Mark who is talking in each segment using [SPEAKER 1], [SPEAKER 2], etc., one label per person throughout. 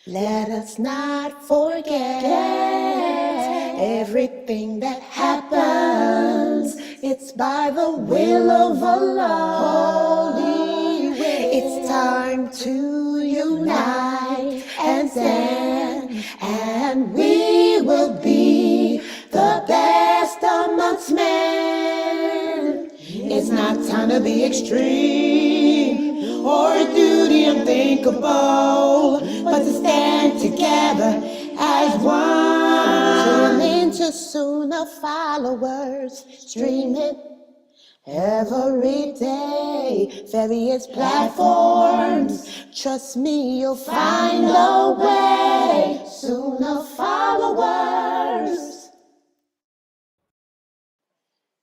[SPEAKER 1] Let us not forget everything that happens. It's by the will of Allah. Holy will. It's time to unite and stand, and we will be the best amongst men. It's not time to be extreme or a duty unthinkable, but to stand together as one. Tune into Sunnah followers, stream it every day, various platforms. Trust me, you'll find a way. Sunnah followers.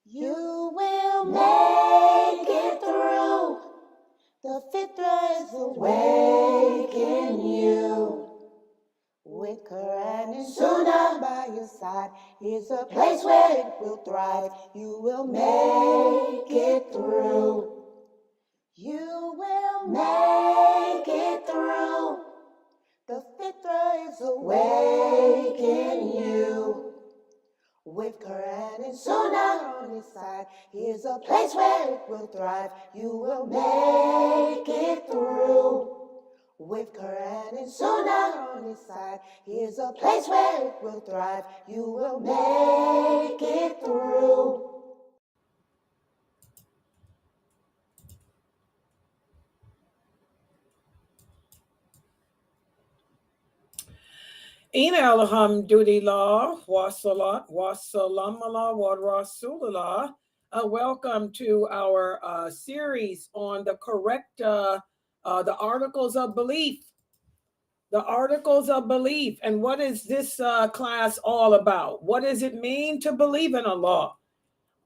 [SPEAKER 1] You will make it through. The fitrah is awake in you. With Quran and Sunnah by your side, here's a place where it will thrive. You will make it through. You will make it through. The fitrah is awake in you. With Quran and Sunnah on his side, here's a place where it will thrive. You will make it through. With Quran and Sunnah on his side, here's a place where it will thrive. You will make it through.
[SPEAKER 2] In alhamdulillah, wa salat, wa salam ala wa rasulullah. Welcome to our series on the correct, the articles of belief. The articles of belief. And what is this class all about? What does it mean to believe in Allah?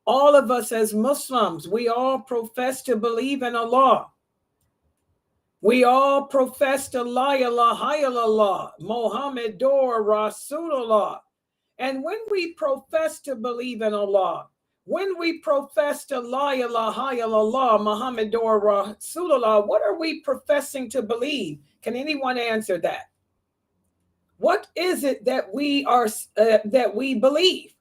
[SPEAKER 2] All of us as Muslims, we all profess to believe in Allah. We all profess to la ilaha illallah, Muhammadur Rasulullah. And when we profess to believe in Allah, when we profess to la ilaha illallah, Muhammadur Rasulullah, what are we professing to believe? Can anyone answer that? What is it that we are that we believe?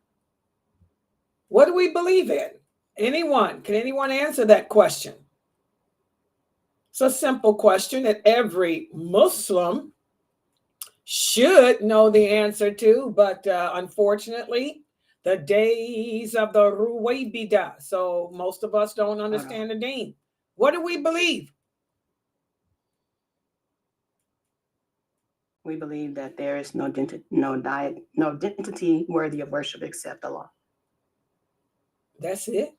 [SPEAKER 2] What do we believe in? Anyone? Can anyone answer that question? It's a simple question that every Muslim should know the answer to, but unfortunately, the days of the Ruwaybida, so most of us don't understand the deen. What do we believe?
[SPEAKER 3] We believe that there is no entity worthy of worship except Allah.
[SPEAKER 2] That's it.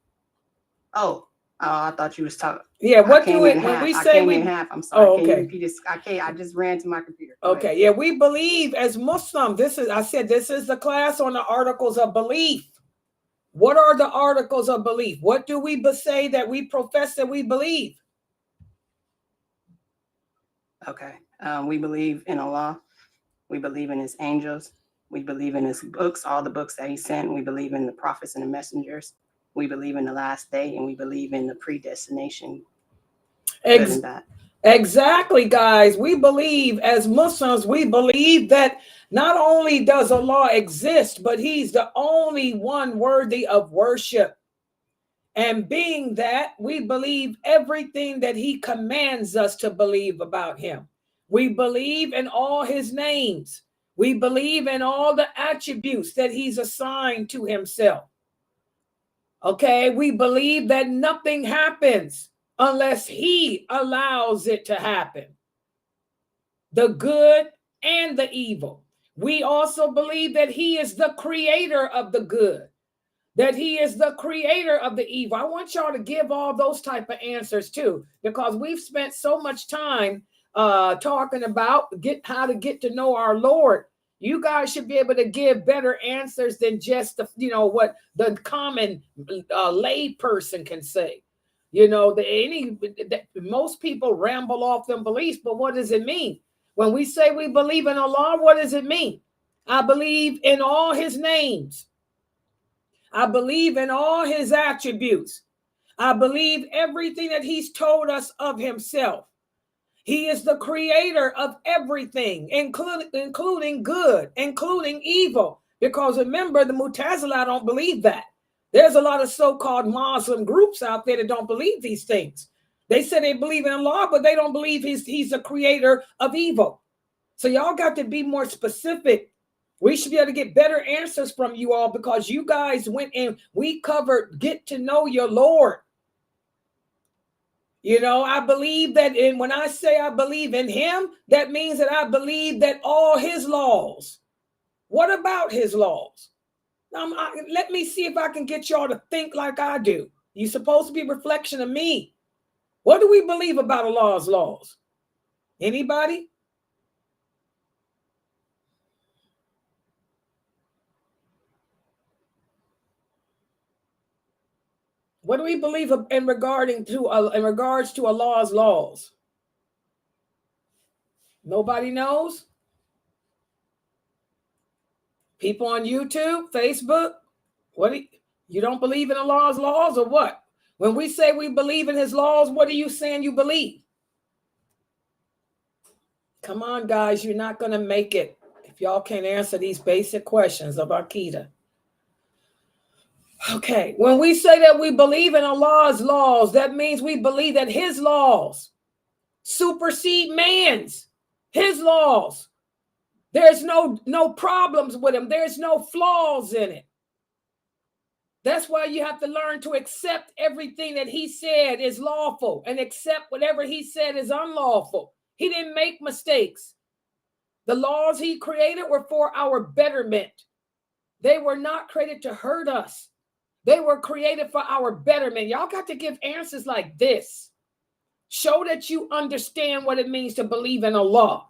[SPEAKER 3] Oh, I thought you was talking.
[SPEAKER 2] Yeah, what do it when we say we
[SPEAKER 3] half? I'm sorry.
[SPEAKER 2] Oh, okay.
[SPEAKER 3] Can you repeat this? I just ran to my computer. Go
[SPEAKER 2] okay,
[SPEAKER 3] ahead.
[SPEAKER 2] Yeah, we believe as Muslims. This is the class on the articles of belief. What are the articles of belief? What do we say that we profess that we believe?
[SPEAKER 3] Okay. We believe in Allah. We believe in his angels. We believe in his books, all the books that he sent. We believe in the prophets and the messengers. We believe in the last day, and we believe in the predestination.
[SPEAKER 2] Exactly, guys. We believe as Muslims, we believe that not only does Allah exist, but he's the only one worthy of worship. And being that, we believe everything that he commands us to believe about him. We believe in all his names. We believe in all the attributes that he's assigned to himself. Okay, we believe that nothing happens unless he allows it to happen. The good and the evil. We also believe that he is the creator of the good, that he is the creator of the evil. I want y'all to give all those type of answers too, because we've spent so much time talking about how to get to know our Lord. You guys should be able to give better answers than just what the common lay person can say. Most people ramble off them beliefs, but what does it mean? When we say we believe in Allah, what does it mean? I believe in all his names. I believe in all his attributes. I believe everything that he's told us of himself. He is the creator of everything, including good, including evil. Because remember, the Mu'tazila don't believe that. There's a lot of so-called Muslim groups out there that don't believe these things. They say they believe in Allah, but they don't believe he's the creator of evil. So y'all got to be more specific. We should be able to get better answers from you all, because you guys went in, we covered get to know your Lord. You know, I believe that, and when I say I believe in him, that means that I believe that all his laws. What about his laws? Let me see if I can get y'all to think like I do. You're supposed to be a reflection of me. What do we believe about Allah's laws? Anybody? What do we believe in regards to Allah's laws? Nobody knows? People on YouTube, Facebook, you don't believe in Allah's laws or what? When we say we believe in his laws, what are you saying you believe? Come on, guys, you're not going to make it if y'all can't answer these basic questions of Aqidah. Okay, when we say that we believe in Allah's laws, that means we believe that his laws supersede man's. His laws. There's no problems with him. There's no flaws in it. That's why you have to learn to accept everything that he said is lawful and accept whatever he said is unlawful. He didn't make mistakes. The laws he created were for our betterment. They were not created to hurt us. They were created for our betterment. Y'all got to give answers like this. Show that you understand what it means to believe in Allah.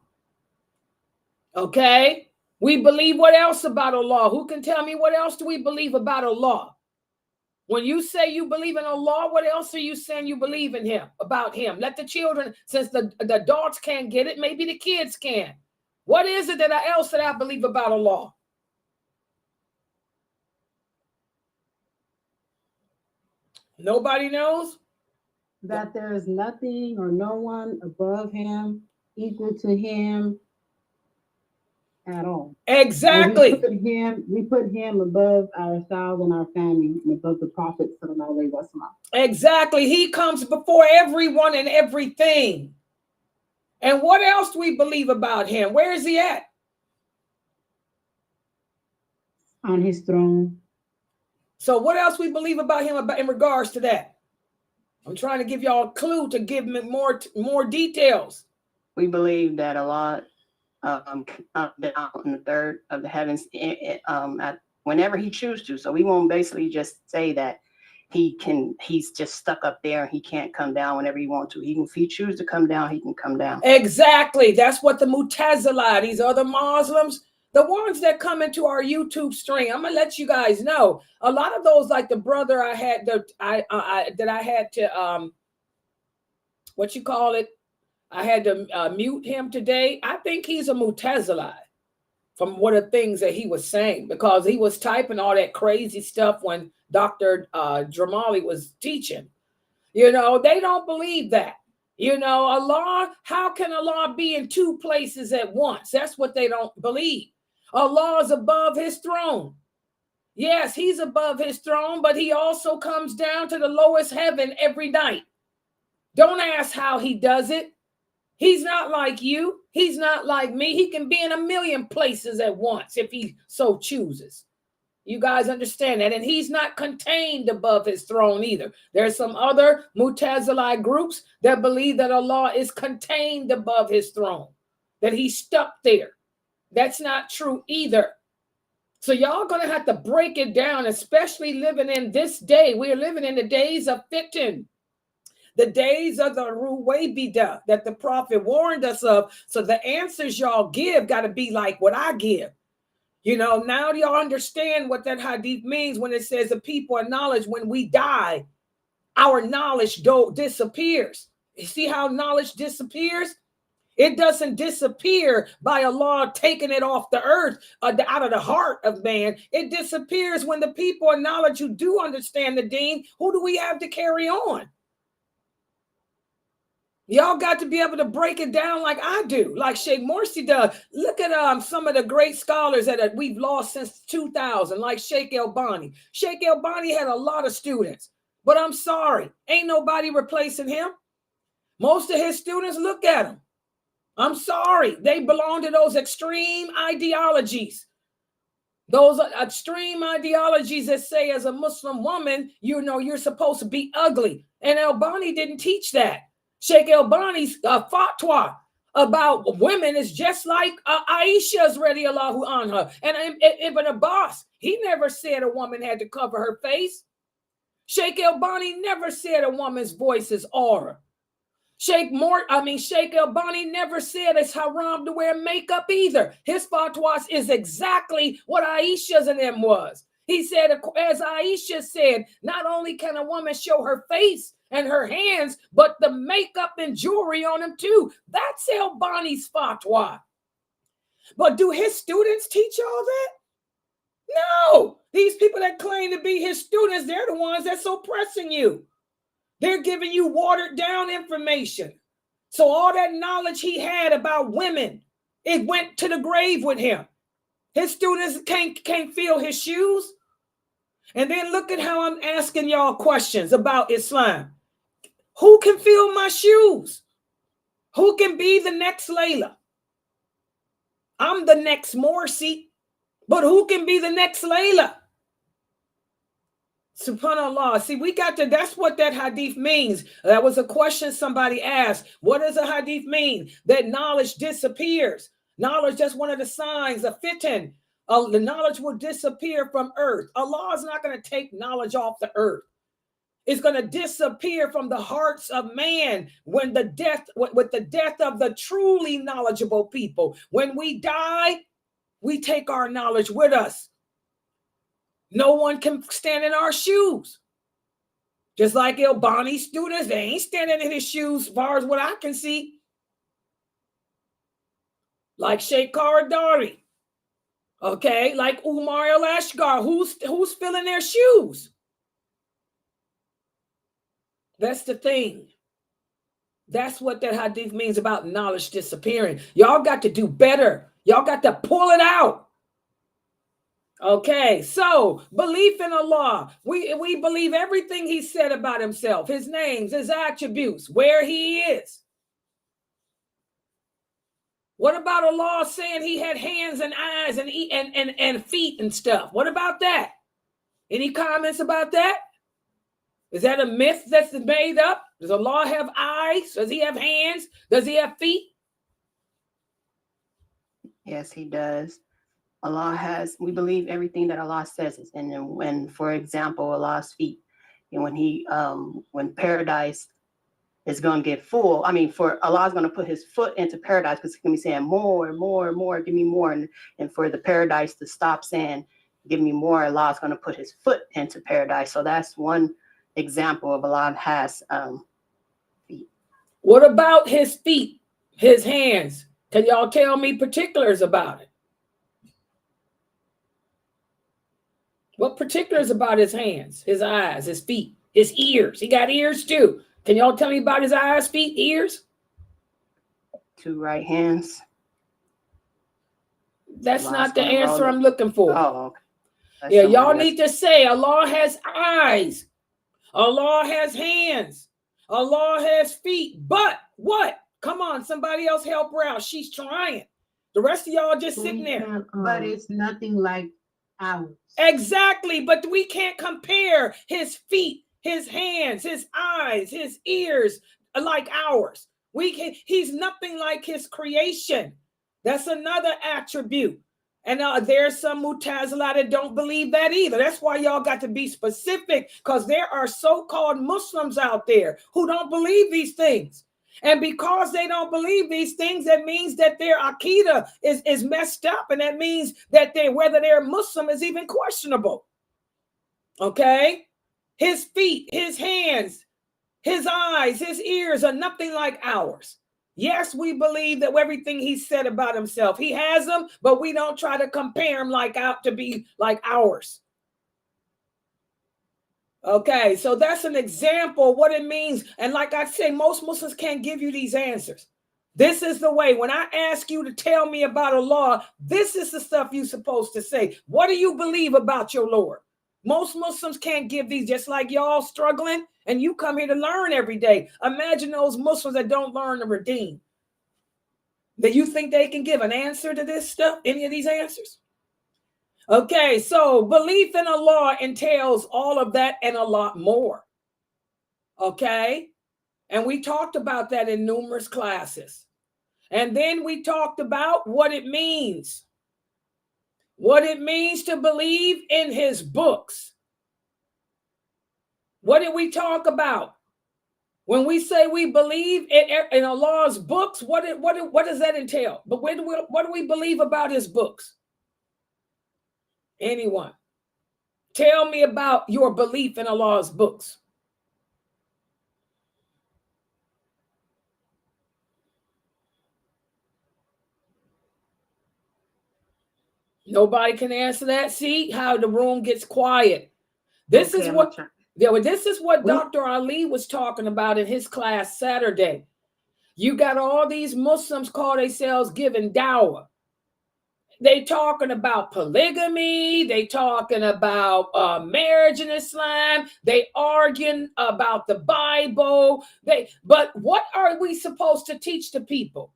[SPEAKER 2] Okay? We believe what else about Allah? Who can tell me what else do we believe about Allah? When you say you believe in Allah, what else are you saying you believe in him, about him? Let the children, since the adults can't get it, maybe the kids can. What is it else that I believe about Allah? Nobody knows?
[SPEAKER 4] That there is nothing or no one above him, equal to him at all.
[SPEAKER 2] Exactly.
[SPEAKER 4] We put him above ourselves and our family and above the Prophet.
[SPEAKER 2] Exactly. He comes before everyone and everything. And what else do we believe about him? Where is he at?
[SPEAKER 4] On his throne.
[SPEAKER 2] So what else we believe about him in regards to that? I'm trying to give y'all a clue to give me more details.
[SPEAKER 3] We believe that Allah comes down in the third of the heavens whenever he chooses to. So we won't basically just say that he's just stuck up there and he can't come down whenever he wants to. If he chooses to come down, he can come down.
[SPEAKER 2] Exactly. That's what the Mu'tazila, these other Muslims, the ones that come into our YouTube stream, I'm gonna let you guys know. A lot of those, like the brother I had that I had to I had to mute him today. I think he's a Mu'tazila from one of the things that he was saying, because he was typing all that crazy stuff when Dr. Dramali was teaching. You know, they don't believe that. You know, Allah, how can Allah be in two places at once? That's what they don't believe. Allah is above his throne. Yes, he's above his throne, but he also comes down to the lowest heaven every night. Don't ask how he does it. He's not like you. He's not like me. He can be in a million places at once if he so chooses. You guys understand that? And he's not contained above his throne either. There's some other Mu'tazili groups that believe that Allah is contained above his throne, that he's stuck there. That's not true either. So y'all going to have to break it down, especially living in this day. We're living in the days of fitan, the days of the Ruwaybidah that the prophet warned us of. So the answers y'all give got to be like what I give. You know, now do y'all understand what that hadith means when it says the people of knowledge, when we die, our knowledge disappears. You see how knowledge disappears? It doesn't disappear by Allah taking it off the earth, out of the heart of man. It disappears when the people of knowledge who do understand the deen, who do we have to carry on? Y'all got to be able to break it down like I do, like Sheikh Morsi does. Look at some of the great scholars that we've lost since 2000, like Sheikh El-Bani. Sheikh El-Bani had a lot of students, but I'm sorry, ain't nobody replacing him. Most of his students, look at him. I'm sorry, they belong to those extreme ideologies. Those extreme ideologies that say as a Muslim woman, you're supposed to be ugly. And El-Bani didn't teach that. Sheikh El-Bani's fatwa about women is just like Aisha's radiallahu anha. And Ibn Abbas, he never said a woman had to cover her face. Sheikh El-Bani never said a woman's voice is aura. Sheikh El-Bani never said it's haram to wear makeup either. His fatwas is exactly what Aisha's and them was. He said, as Aisha said, not only can a woman show her face and her hands, but the makeup and jewelry on them too. That's El-Bani's fatwa. But do his students teach all that? No. These people that claim to be his students, they're the ones that's oppressing you. They're giving you watered down information. So all that knowledge he had about women, it went to the grave with him. His students can't feel his shoes. And then look at how I'm asking y'all questions about Islam. Who can feel my shoes? Who can be the next Layla? I'm the next Morsi, but who can be the next Layla? SubhanAllah. See, that's what that hadith means. That was a question somebody asked. What does a hadith mean? That knowledge disappears. Knowledge, that's one of the signs of fitan. The knowledge will disappear from earth. Allah is not going to take knowledge off the earth. It's going to disappear from the hearts of man with the death of the truly knowledgeable people. When we die, we take our knowledge with us. No one can stand in our shoes. Just like El-Bani students, they ain't standing in his shoes as far as what I can see. Like Sheikh Karadari. Okay, like Umar al-Ashgar, who's filling their shoes? That's the thing. That's what that hadith means about knowledge disappearing. Y'all got to do better. Y'all got to pull it out. Okay, so belief in Allah. We believe everything he said about himself, his names, his attributes, where he is. What about Allah saying he had hands and eyes and feet and stuff? What about that? Any comments about that? Is that a myth that's made up? Does Allah have eyes? Does he have hands? Does he have feet?
[SPEAKER 3] Yes, he does. We believe everything that Allah says is. And when, for example, Allah's feet, and when paradise is going to get full, for Allah's going to put his foot into paradise, because he's going to be saying more and more and more, give me more. And for the paradise to stop saying, give me more, Allah's going to put his foot into paradise. So that's one example of Allah has feet.
[SPEAKER 2] What about his feet, his hands? Can y'all tell me particulars about it? What particulars about his hands, his eyes, his feet, his ears? He got ears too. Can y'all tell me about his eyes, feet, ears?
[SPEAKER 3] 2 right hands.
[SPEAKER 2] That's not the answer I'm looking for.
[SPEAKER 3] Oh, okay.
[SPEAKER 2] Yeah, y'all need to say Allah has eyes. Allah has hands. Allah has feet. But what? Come on, somebody else help her out. She's trying. The rest of y'all just sitting there.
[SPEAKER 4] But it's nothing like ours.
[SPEAKER 2] Exactly, but we can't compare his feet, his hands, his eyes, his ears like ours. He's nothing like his creation. That's another attribute. And there's some Mu'tazila that don't believe that either. That's why y'all got to be specific, because there are so-called Muslims out there who don't believe these things. And because they don't believe these things, that means that their Aqidah is messed up. And that means that whether they're Muslim is even questionable. Okay? His feet, his hands, his eyes, his ears are nothing like ours. Yes, we believe that everything he said about himself, he has them, but we don't try to compare him to be like ours. Okay, so that's an example of what it means. And like I say, most Muslims can't give you these answers. This is the way. When I ask you to tell me about a law, this is the stuff you're supposed to say. What do you believe about your Lord? Most Muslims can't give these, just like y'all struggling, and you come here to learn every day. Imagine those Muslims that don't learn to redeem. Do you think they can give an answer to this stuff, any of these answers? Okay, so belief in Allah entails all of that and a lot more. Okay, and we talked about that in numerous classes. And then we talked about what it means to believe in his books. What did we talk about? When we say we believe in Allah's books, what does that entail? But what do we believe about his books? Anyone? Tell me about your belief in Allah's books. Nobody can answer that. See how the room gets quiet. This is what Dr. Ali was talking about in his class Saturday. You got all these Muslims call themselves giving dawah. They talking about polygamy. They talking about marriage in Islam. They arguing about the Bible. But what are we supposed to teach the people?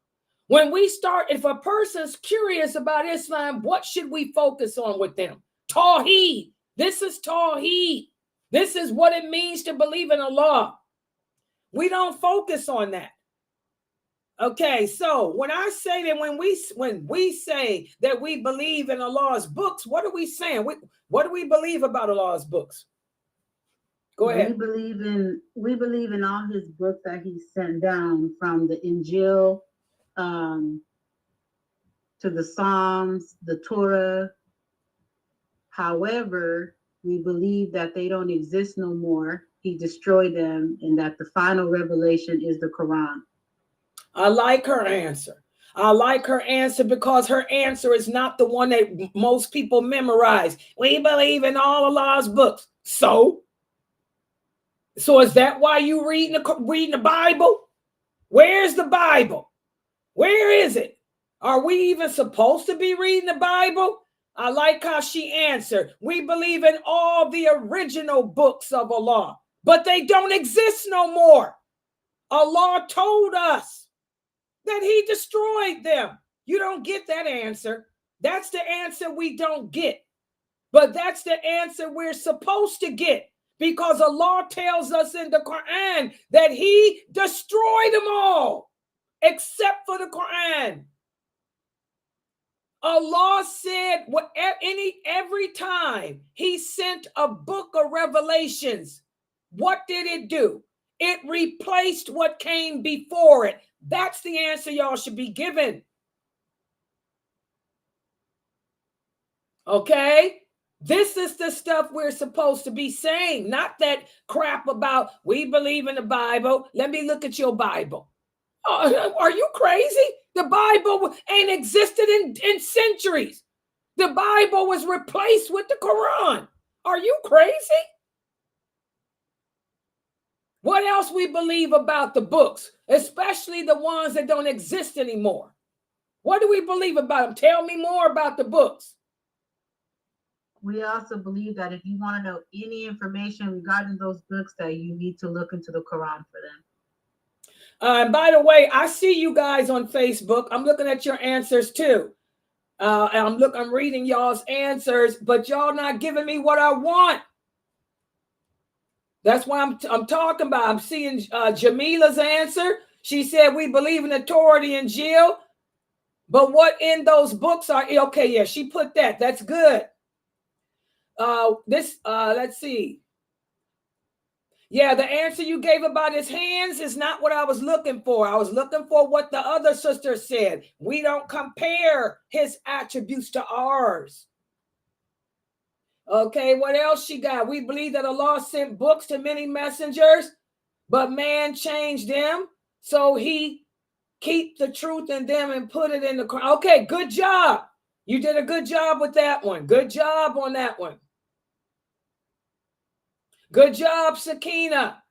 [SPEAKER 2] When we start, if a person's curious about Islam, what should we focus on with them? Tawheed. This is Tawheed. This is what it means to believe in Allah. We don't focus on that. Okay, so when I say that when we say that we believe in Allah's books, what are we saying? What do we believe about Allah's books? Go ahead.
[SPEAKER 4] We believe in all his books that he sent down, from the Injil to the Psalms, the Torah. However, we believe that they don't exist no more. He destroyed them, and that the final revelation is the Quran.
[SPEAKER 2] I like her answer. I like her answer because her answer is not the one that most people memorize. We believe in all Allah's books. So is that why you reading the Bible? Where's the Bible? Where is it? Are we even supposed to be reading the Bible? I like how she answered. We believe in all the original books of Allah, but they don't exist no more. Allah told us that he destroyed them. You don't get that answer. That's the answer we don't get. But that's the answer we're supposed to get, because Allah tells us in the Quran that he destroyed them all except for the Quran. Allah said every time he sent a book of revelations, what did it do? It replaced what came before it. That's the answer y'all should be given. Okay? This is the stuff we're supposed to be saying, not that crap about we believe in the Bible. Let me look at your Bible. Are you crazy? The Bible ain't existed in centuries. The Bible was replaced with the Quran. Are you crazy? What else we believe about the books, especially the ones that don't exist anymore? What do we believe about them? Tell me more about the books.
[SPEAKER 4] We also believe that if you want to know any information regarding those books, that you need to look into the Quran for them.
[SPEAKER 2] And by the way, I see you guys on Facebook. I'm looking at your answers too. And I'm reading y'all's answers, but y'all not giving me what I want. That's why I'm talking about. I'm seeing Jamila's answer. She said we believe in the Torah, the Injil, but what in those books are okay? Yeah, she put that. That's good. Let's see. Yeah, the answer you gave about his hands is not what I was looking for. I was looking for what the other sister said. We don't compare his attributes to ours. Okay, what else she got? We believe that Allah sent books to many messengers, but man changed them. So he keep the truth in them and put it in the Quran. Okay, good job. You did a good job with that one. Good job on that one. Good job, Sakina.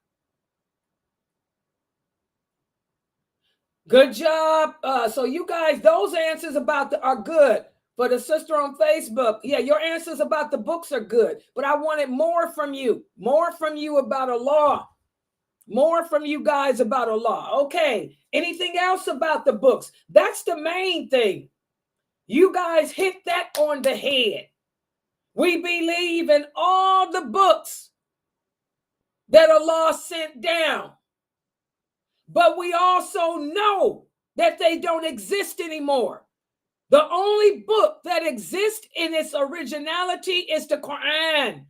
[SPEAKER 2] Good job. So you guys, those answers are good. For the sister on Facebook, yeah, your answers about the books are good. But I wanted more from you. More from you about Allah. More from you guys about Allah. Okay. Anything else about the books? That's the main thing. You guys hit that on the head. We believe in all the books that Allah sent down. But we also know that they don't exist anymore. The only book that exists in its originality is the Quran,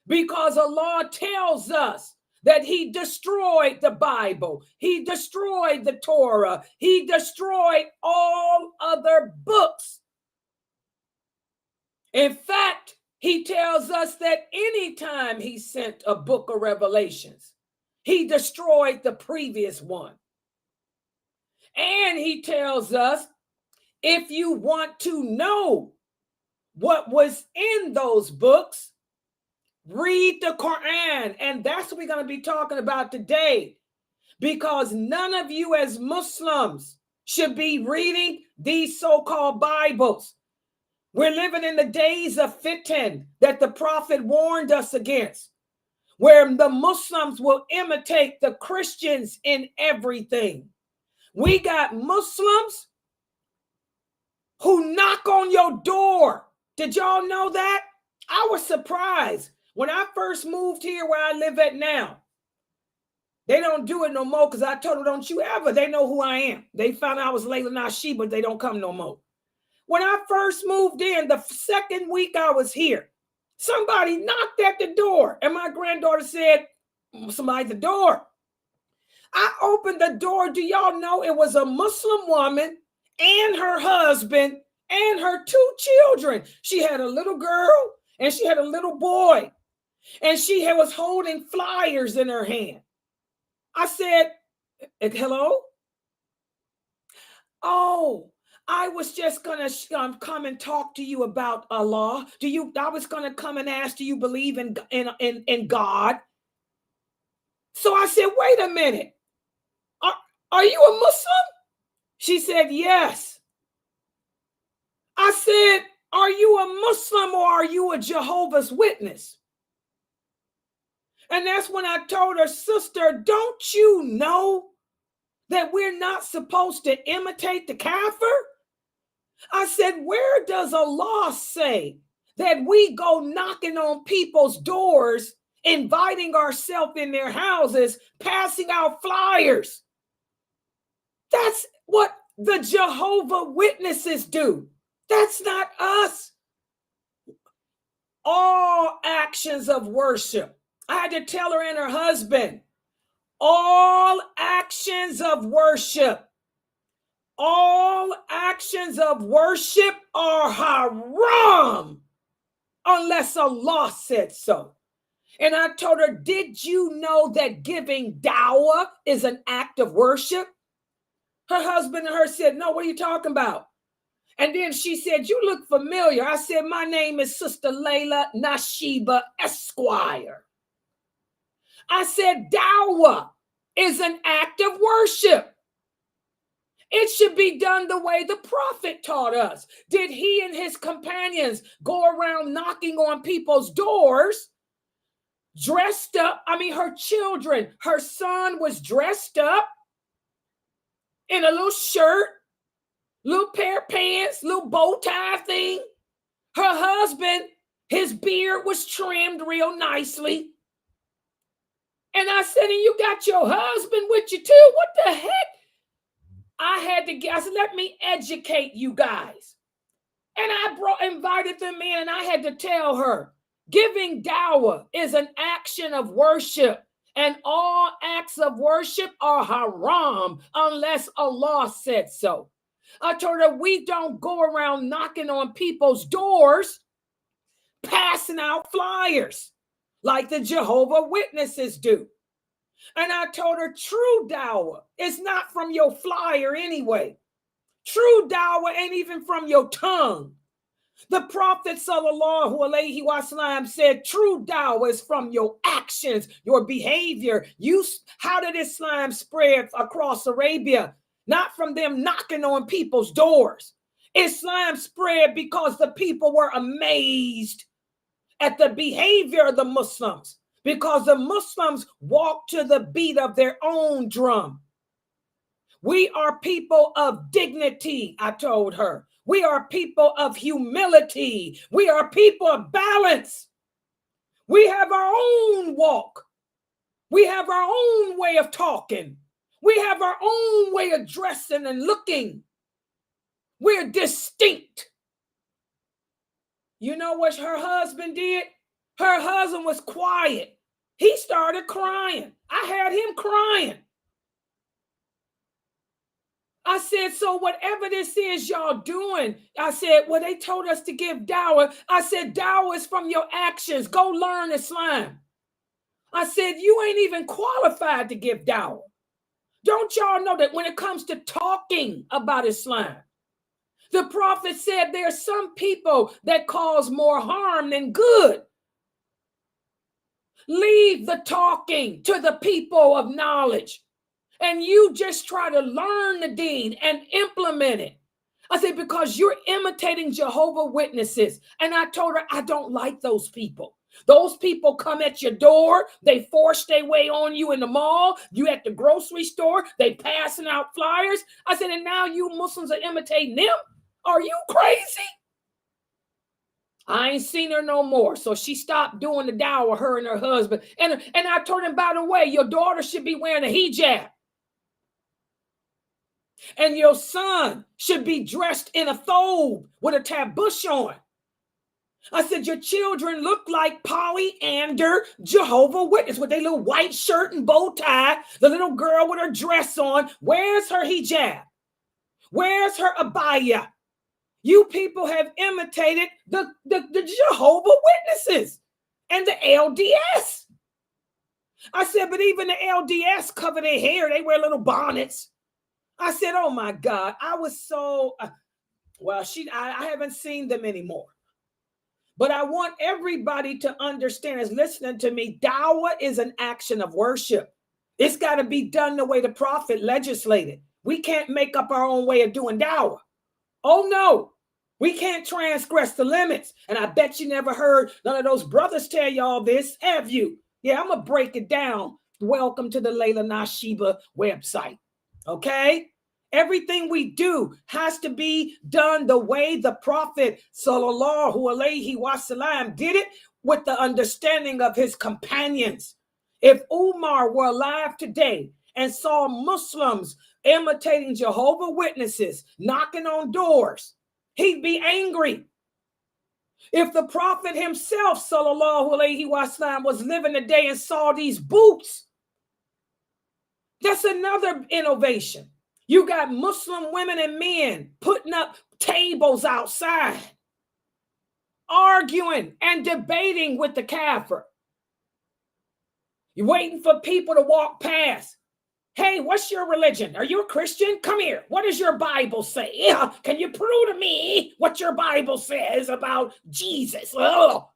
[SPEAKER 2] because Allah tells us that He destroyed the Bible, He destroyed the Torah, He destroyed all other books. In fact, He tells us that anytime He sent a book of Revelations, He destroyed the previous one. And He tells us, if you want to know what was in those books, read the Quran. And that's what we're going to be talking about today, because none of you as Muslims should be reading these so-called Bibles. We're living in the days of fitan that the Prophet warned us against, where the Muslims will imitate the Christians in everything. We got Muslims who knock on your door. Did y'all know that? I was surprised when I first moved here where I live at now. They don't do it no more because I told them, don't you ever. They know who I am. They found out I was lailanasheeba, but they don't come no more. When I first moved in, the second week I was here, somebody knocked at the door, and my granddaughter said, somebody at the door. I opened the door. Do y'all know it was a Muslim woman and her husband and her 2 children? She had a little girl and she had a little boy, and she was holding flyers in her hand. I said, hello? Oh, I was just going to come and talk to you about Allah. I was going to come and ask, do you believe in God? So I said, wait a minute. Are you a Muslim? She said, yes. I said, are you a Muslim or are you a Jehovah's Witness? And that's when I told her, sister, don't you know that we're not supposed to imitate the kafir? I said, where does Allah say that we go knocking on people's doors, inviting ourselves in their houses, passing out flyers? That's what the Jehovah Witnesses do. That's not us. All actions of worship. I had to tell her and her husband, all actions of worship, all actions of worship are haram unless Allah said so. And I told her, did you know that giving dawah is an act of worship? Her husband and her said, no, what are you talking about? And then she said, you look familiar. I said, my name is Sister lailanasheeba Esquire. I said, dawah is an act of worship. It should be done the way the Prophet taught us. Did he and his companions go around knocking on people's doors, dressed up? I mean, her children, her son was dressed up in a little shirt, little pair of pants, little bow tie thing. Her husband, his beard was trimmed real nicely. And I said, and you got your husband with you too? What the heck? I said, let me educate you guys. And I invited them in, and I had to tell her, giving dawah is an action of worship, and all acts of worship are haram unless Allah said so. I told her, we don't go around knocking on people's doors, passing out flyers like the Jehovah Witnesses do. And I told her, true dawah is not from your flyer anyway. True dawah ain't even from your tongue. The Prophet sallallahu alaihi wasallam said, true dawah is from your actions, your behavior. How did Islam spread across Arabia? Not from them knocking on people's doors. Islam spread because the people were amazed at the behavior of the Muslims, because the Muslims walked to the beat of their own drum. We are people of dignity, I told her. We are people of humility. We are people of balance. We have our own walk. We have our own way of talking. We have our own way of dressing and looking. We're distinct. You know what her husband did? Her husband was quiet. He started crying. I had him crying. I said, so whatever this is y'all doing, I said, well, they told us to give dawah. I said, dawah is from your actions. Go learn Islam. I said, you ain't even qualified to give dawah. Don't y'all know that when it comes to talking about Islam, the Prophet said there are some people that cause more harm than good. Leave the talking to the people of knowledge. And you just try to learn the deen and implement it. I said, because you're imitating Jehovah's Witnesses. And I told her, I don't like those people. Those people come at your door. They force their way on you in the mall. You at the grocery store. They passing out flyers. I said, and now you Muslims are imitating them? Are you crazy? I ain't seen her no more. So she stopped doing the dawah, her and her husband. And I told him, by the way, your daughter should be wearing a hijab. And your son should be dressed in a thobe with a tabush on. I said, your children look like polyander Jehovah's Witness with their little white shirt and bow tie. The little girl with her dress on. Where's her hijab? Where's her abaya? You people have imitated the Jehovah's Witnesses and the LDS. I said, but even the LDS cover their hair. They wear little bonnets. I said, oh my God, I was so, I haven't seen them anymore. But I want everybody to understand, as listening to me, dawah is an action of worship. It's got to be done the way the Prophet legislated. We can't make up our own way of doing dawah. Oh no, we can't transgress the limits. And I bet you never heard none of those brothers tell y'all this, have you? Yeah, I'm going to break it down. Welcome to the lailanasheeba website. Okay? Everything we do has to be done the way the Prophet sallallahu alaihi wasallam did it, with the understanding of his companions. If Umar were alive today and saw Muslims imitating Jehovah's Witnesses, knocking on doors, he'd be angry. If the Prophet himself sallallahu alaihi wasallam was living today and saw these boots, that's another innovation. You got Muslim women and men putting up tables outside, arguing and debating with the kafir. You're waiting for people to walk past. Hey, what's your religion? Are you a Christian? Come here. What does your Bible say? Yeah, can you prove to me what your Bible says about Jesus? Oh,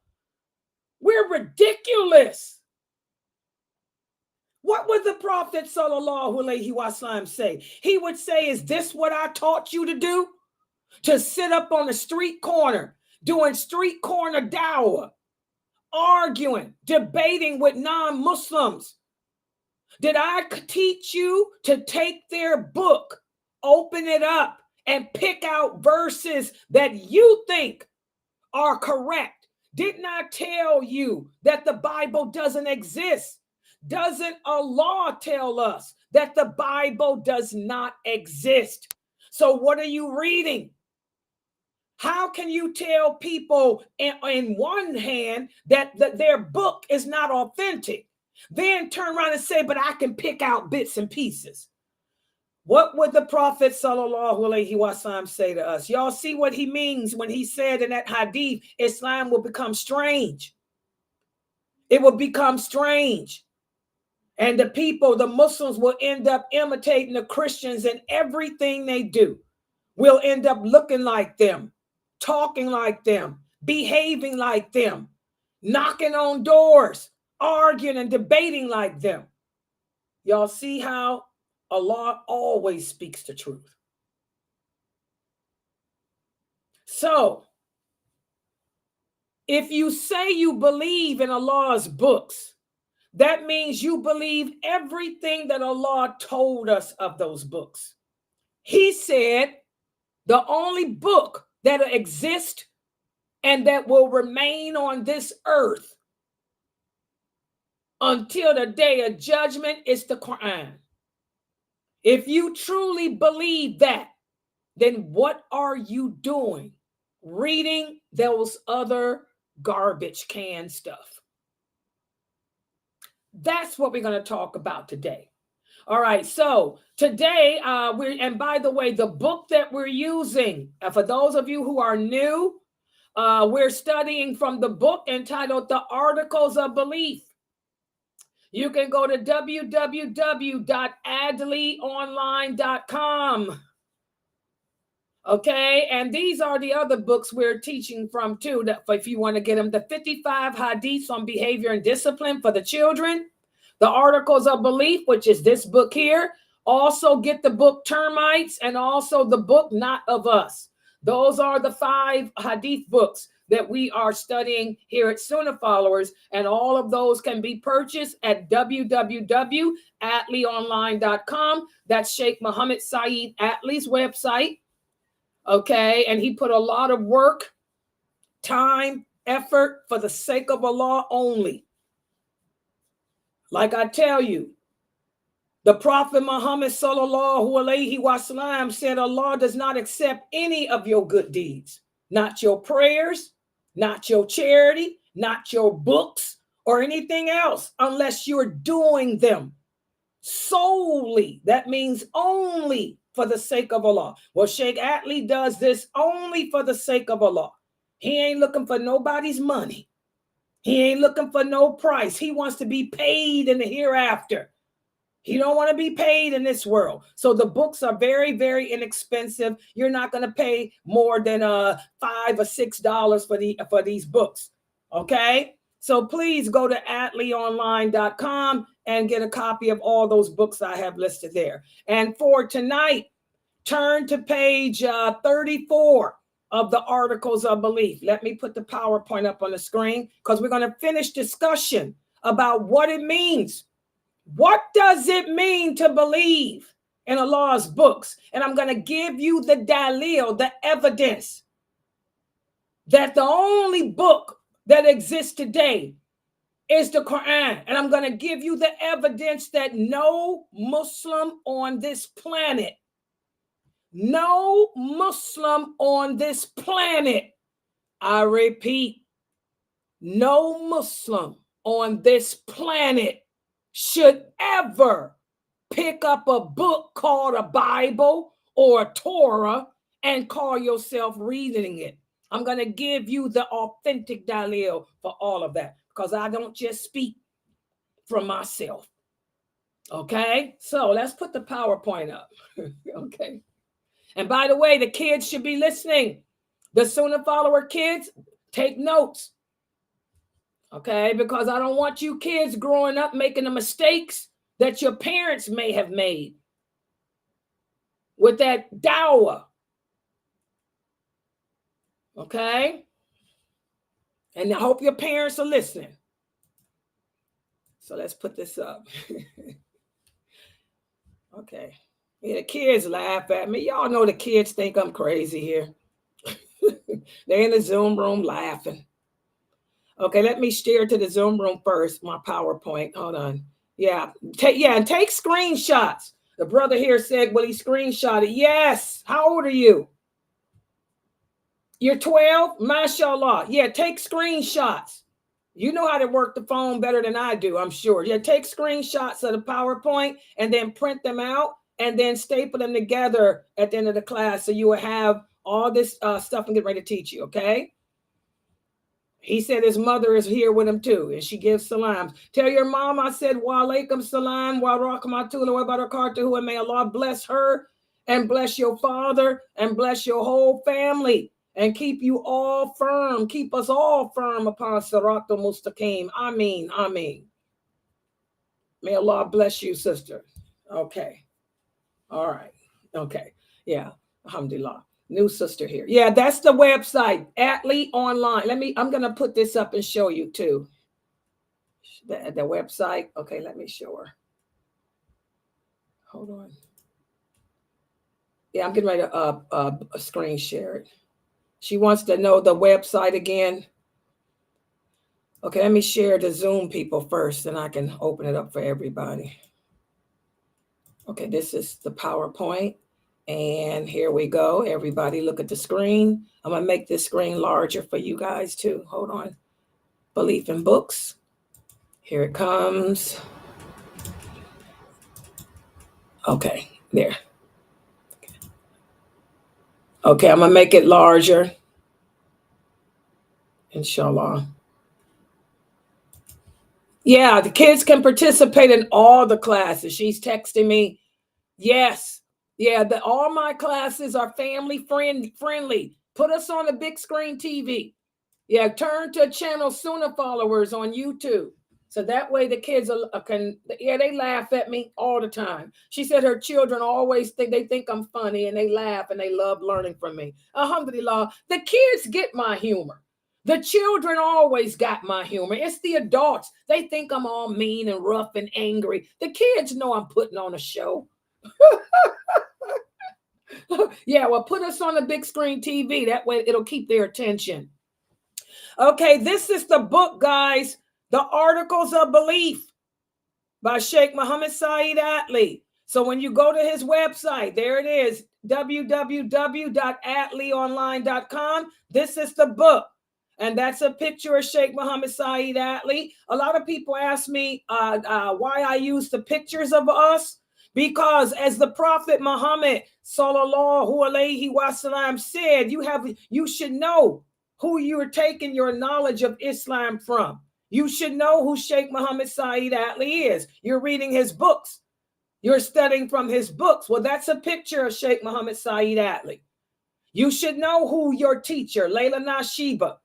[SPEAKER 2] we're ridiculous. What would the Prophet sallallahu alaihi wasallam say? He would say, is this what I taught you to do? To sit up on the street corner, doing street corner dawah, arguing, debating with non-Muslims. Did I teach you to take their book, open it up, and pick out verses that you think are correct? Didn't I tell you that the Bible doesn't exist? Doesn't Allah tell us that the Bible does not exist? So what are you reading? How can you tell people in one hand that their book is not authentic, then turn around and say, but I can pick out bits and pieces? What would the Prophet sallallahu alaihi wasallam say to us? Y'all see what he means when he said in that hadith, Islam will become strange. It will become strange. And the people, the Muslims, will end up imitating the Christians, and everything they do will end up looking like them. talking like them, behaving like them, knocking on doors, arguing and debating like them. Y'all see how Allah always speaks the truth. So, if you say you believe in Allah's books, that means you believe everything that Allah told us of those books. He said the only book that exists and that will remain on this earth until the day of judgment is the Quran. If you truly believe that, then what are you doing reading those other garbage can stuff? That's what we're going to talk about today. All right, so today, and by the way, the book that we're using, for those of you who are new, we're studying from the book entitled The Articles of Belief. You can go to www.adleyonline.com. Okay, and these are the other books we're teaching from too, that if you want to get them, the 55 Hadiths on Behavior and Discipline for the children, the Articles of Belief, which is this book here. Also get the book Termites and also the book Not of Us. Those are the 5 Hadith books that we are studying here at Sunnah Followers, and all of those can be purchased at www.adleyonline.com. That's Sheikh Muhammad Saeed Adley's website. Okay, and he put a lot of work, time, effort for the sake of Allah only. Like I tell you, the Prophet Muhammad sallallahu alaihi wasallam said Allah does not accept any of your good deeds, not your prayers, not your charity, not your books or anything else, unless you're doing them solely. That means only for the sake of Allah. Well, Sheikh Adley does this only for the sake of Allah. He ain't looking for nobody's money. He ain't looking for no price. He wants to be paid in the hereafter. He don't want to be paid in this world. So the books are very, very inexpensive. You're not going to pay more than $5 or $6 for these books. Okay? So please go to adleyonline.com and get a copy of all those books I have listed there. And for tonight, turn to page 34 of the Articles of Belief. Let me put the PowerPoint up on the screen because we're going to finish discussion about what it means. What does it mean to believe in Allah's books? And I'm going to give you the dalil, the evidence that the only book that exists today is the Quran. And I'm going to give you the evidence that no Muslim on this planet, no Muslim on this planet, I repeat, no Muslim on this planet should ever pick up a book called a Bible or a Torah and call yourself reading it. I'm going to give you the authentic dalil for all of that because I don't just speak from myself. Okay, so let's put the PowerPoint up. Okay, and by the way, the kids should be listening. The Sunnah follower kids, take notes. Okay, because I don't want you kids growing up making the mistakes that your parents may have made with that dawah. Okay, and I hope your parents are listening. So let's put this up. Okay, yeah, the kids laugh at me. Y'all know the kids think I'm crazy here. They're in the Zoom room laughing. Okay, let me share to the Zoom room first, my PowerPoint. Hold on. Yeah, take screenshots. The brother here said, well, he screenshotted. Yes. How old are you? You're 12? MashaAllah. Yeah, take screenshots. You know how to work the phone better than I do, I'm sure. Yeah, take screenshots of the PowerPoint and then print them out and then staple them together at the end of the class so you will have all this stuff and get ready to teach you, okay? He said his mother is here with him too, and she gives salams. Tell your mom I said, wa alaikum salam, wa rahmatullahi wa barakatuhu, and may Allah bless her and bless your father and bless your whole family and keep you all firm. Keep us all firm upon Siratul Mustaqim. Ameen. Ameen. May Allah bless you, sister. Okay. All right. Okay. Yeah. Alhamdulillah. New sister here. Yeah, that's the website. Atlee Online. I'm going to put this up and show you too. The website. Okay, let me show her. Hold on. Yeah, I'm getting ready to screen share it. She wants to know the website again. Okay, let me share the Zoom people first, and I can open it up for everybody. Okay, this is the PowerPoint. And here we go. Everybody look at the screen. I'm going to make this screen larger for you guys too. Hold on. Belief in books. Here it comes. Okay, there. Okay, I'm going to make it larger. Inshallah. Yeah, the kids can participate in all the classes. She's texting me. Yes. Yeah, all my classes are family friendly. Put us on a big screen TV. Yeah, turn to channel Sunnahfollowers on YouTube. So that way the kids they laugh at me all the time. She said her children always think I'm funny, and they laugh and they love learning from me. Alhamdulillah, the kids get my humor. The children always got my humor. It's the adults. They think I'm all mean and rough and angry. The kids know I'm putting on a show. Yeah, well, put us on a big screen TV. That way it'll keep their attention. Okay, this is the book, guys. The Articles of Belief by Sheikh Muhammad Saeed Atlee. So when you go to his website, there it is, www.atleeonline.com. This is the book. And that's a picture of Sheikh Muhammad Saeed Atlee. A lot of people ask me why I use the pictures of us. Because as the Prophet Muhammad sallallahu alaihi wasallam said, you should know who you're taking your knowledge of Islam from. You should know who Sheikh Muhammad Saeed Atlee is. You're reading his books. You're studying from his books. Well, that's a picture of Sheikh Muhammad Saeed Atlee. You should know who your teacher, lailanasheeba.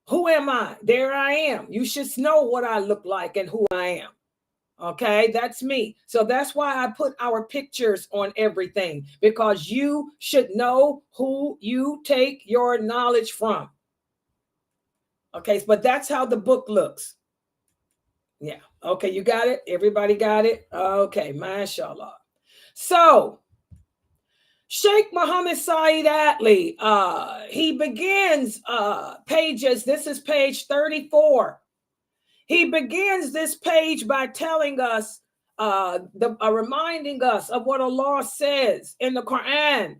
[SPEAKER 2] Who am I? There I am. You should know what I look like and who I am. Okay, that's me. So that's why I put our pictures on everything, because you should know who you take your knowledge from. Okay, but that's how the book looks. Yeah. Okay, you got it? Everybody got it? Okay, mashallah. So, Sheikh Muhammad Saeed Atlee, he begins pages, this is page 34. He begins this page by telling us, reminding us of what Allah says in the Quran.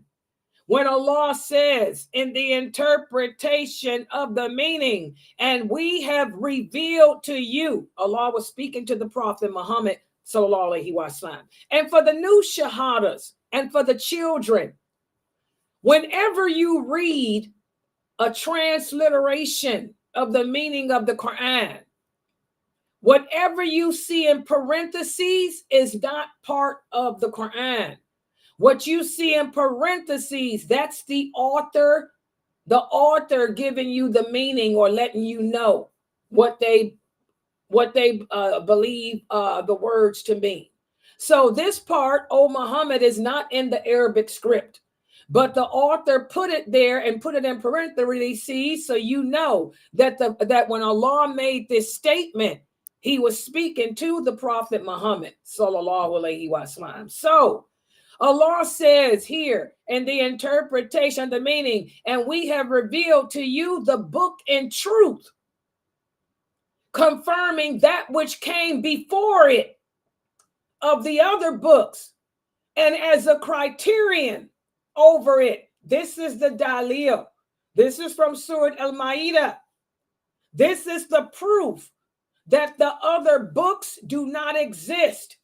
[SPEAKER 2] When Allah says in the interpretation of the meaning, and we have revealed to you, Allah was speaking to the Prophet Muhammad sallallahu alaihi wasallam, and for the new shahadas and for the children, whenever you read a transliteration of the meaning of the Quran, whatever you see in parentheses is not part of the Quran. What you see in parentheses, that's the author giving you the meaning or letting you know what they believe the words to mean. So this part, O Muhammad, is not in the Arabic script, but the author put it there and put it in parentheses so you know that that when Allah made this statement, he was speaking to the Prophet Muhammad sallallahu alaihi wasallam. So Allah says here in the interpretation, the meaning, and we have revealed to you the book in truth, confirming that which came before it of the other books, and as a criterion over it. This is the dalil. This is from Surah Al-Ma'idah. This is the proof that the other books do not exist.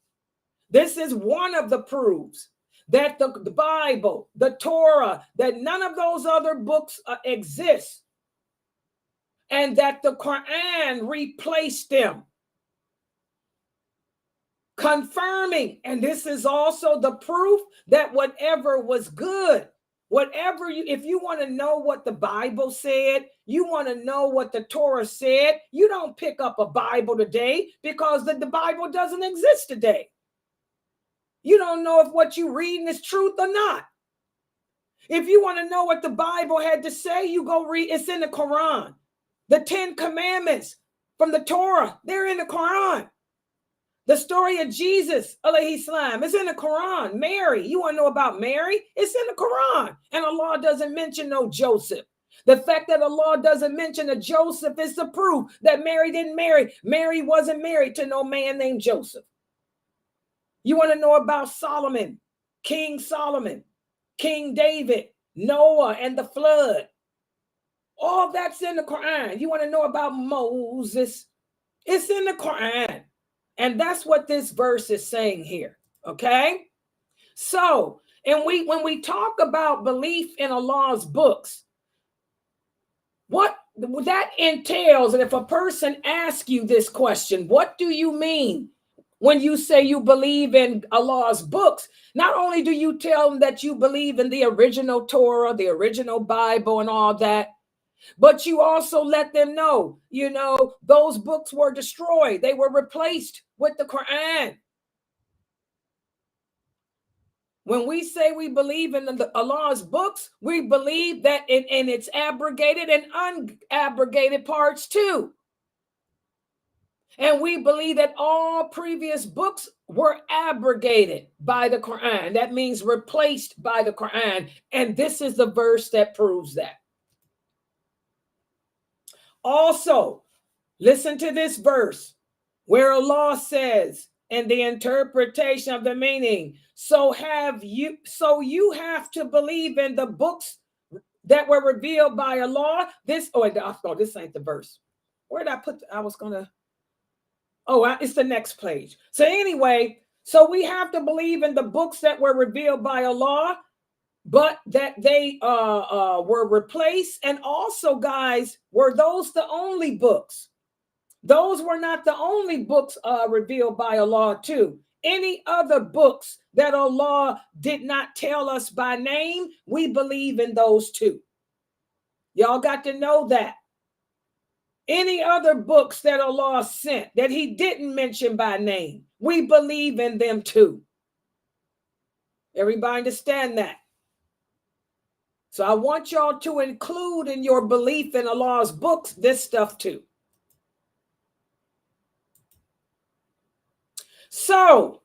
[SPEAKER 2] This is one of the proofs that the Bible, the Torah, that none of those other books exist, and that the Quran replaced them, confirming. And this is also the proof that whatever was good Whatever if you want to know what the Bible said, you want to know what the Torah said, you don't pick up a Bible today because the Bible doesn't exist today. You don't know if what you're reading is truth or not. If you want to know what the Bible had to say, you go read. It's in the Quran. The 10 Commandments from the Torah, they're in the Quran. The story of Jesus, alayhi salam, is in the Quran. Mary, you want to know about Mary? It's in the Quran. And Allah doesn't mention no Joseph. The fact that Allah doesn't mention a Joseph is the proof that Mary didn't marry. Mary wasn't married to no man named Joseph. You want to know about Solomon, King David, Noah and the flood. All that's in the Quran. You want to know about Moses? It's in the Quran. And that's what this verse is saying here. Okay. So, and when we talk about belief in Allah's books, what that entails, and if a person asks you this question, what do you mean when you say you believe in Allah's books? Not only do you tell them that you believe in the original Torah, the original Bible and all that, but you also let them know, those books were destroyed. They were replaced with the Quran. When we say we believe in Allah's books, we believe that in its abrogated and unabrogated parts too. And we believe that all previous books were abrogated by the Quran. That means replaced by the Quran. And this is the verse that proves that. Also, listen to this verse where Allah says in the interpretation of the meaning, so you have to believe in the books that were revealed by Allah. This ain't the verse. Where did I put? It's the next page. So anyway, so we have to believe in the books that were revealed by Allah, but that they were replaced. And also, guys, were those the only books? Those were not the only books revealed by Allah too. Any other books that Allah did not tell us by name, we believe in those too. Y'all got to know that. Any other books that Allah sent that he didn't mention by name, we believe in them too. Everybody understand that? So I want y'all to include in your belief in Allah's books this stuff too. So,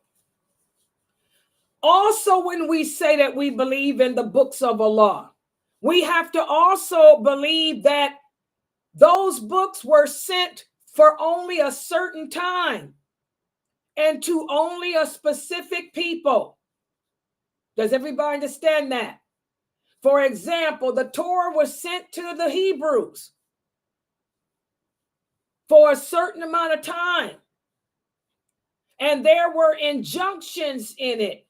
[SPEAKER 2] also when we say that we believe in the books of Allah, we have to also believe that those books were sent for only a certain time and to only a specific people. Does everybody understand that? For example, the Torah was sent to the Hebrews for a certain amount of time. And there were injunctions in it.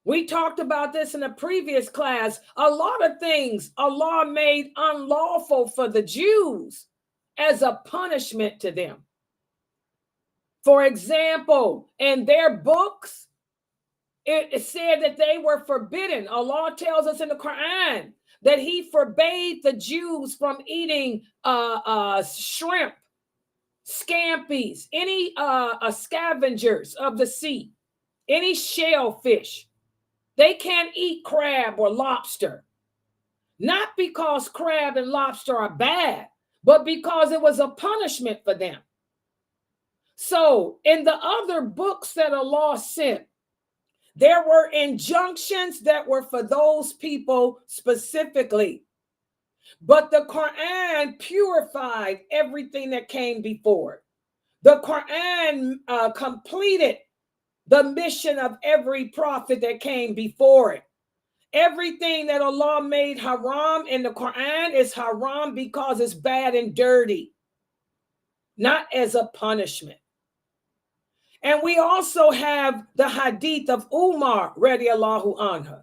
[SPEAKER 2] We talked about this in a previous class. A lot of things Allah made unlawful for the Jews as a punishment to them. For example, in their books, it said that they were forbidden. Allah tells us in the Quran that he forbade the Jews from eating shrimp, scampies, any scavengers of the sea, any shellfish. They can't eat crab or lobster. Not because crab and lobster are bad, but because it was a punishment for them. So in the other books that Allah sent, there were injunctions that were for those people specifically. But the Quran purified everything that came before it. The Quran completed the mission of every prophet that came before it. Everything that Allah made haram in the Quran is haram because it's bad and dirty, not as a punishment. And we also have the hadith of Umar radiallahu anhu.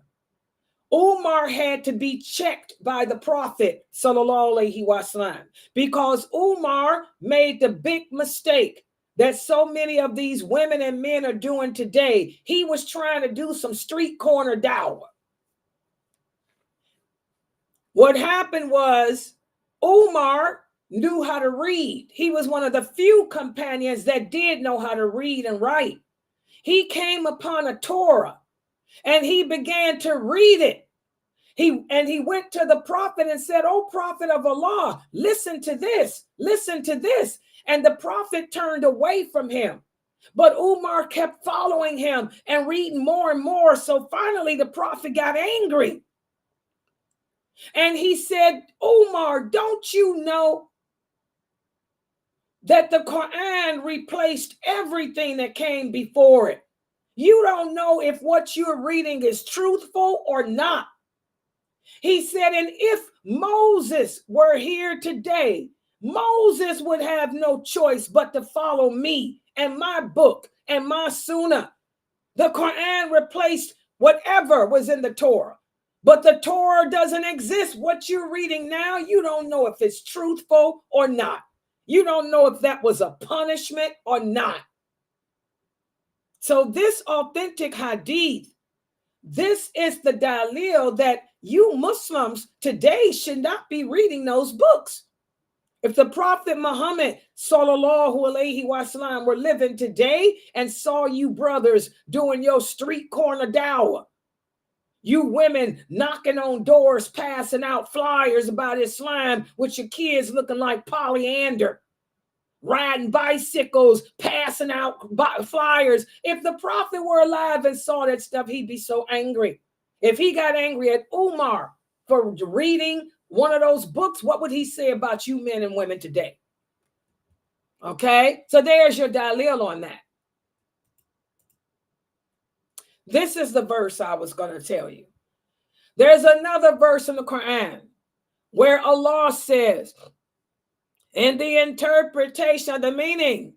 [SPEAKER 2] Umar had to be checked by the Prophet sallallahu alaihi wasallam because Umar made the big mistake that so many of these women and men are doing today. He was trying to do some street corner dawah. What happened was Umar knew how to read. He was one of the few companions that did know how to read and write. He came upon a Torah and he began to read it. He went to the prophet and said, "Oh, prophet of Allah, listen to this, listen to this." And the prophet turned away from him. But Umar kept following him and reading more and more. So finally the prophet got angry. And he said, "Umar, don't you know that the Quran replaced everything that came before it? You don't know if what you're reading is truthful or not." He said, "And if Moses were here today, Moses would have no choice but to follow me and my book and my Sunnah. The Quran replaced whatever was in the Torah, but the Torah doesn't exist. What you're reading now, you don't know if it's truthful or not. You don't know if that was a punishment or not." So this authentic hadith, this is the dalil that you Muslims today should not be reading those books. If the Prophet Muhammad sallallahu alaihi wasallam were living today and saw you brothers doing your street corner dawah, you women knocking on doors, passing out flyers about Islam with your kids looking like Polyander, riding bicycles, passing out flyers. If the prophet were alive and saw that stuff, he'd be so angry. If he got angry at Umar for reading one of those books, what would he say about you men and women today? Okay, so there's your dalil on that. This is the verse I was going to tell you. There's another verse in the Quran where Allah says, in the interpretation of the meaning,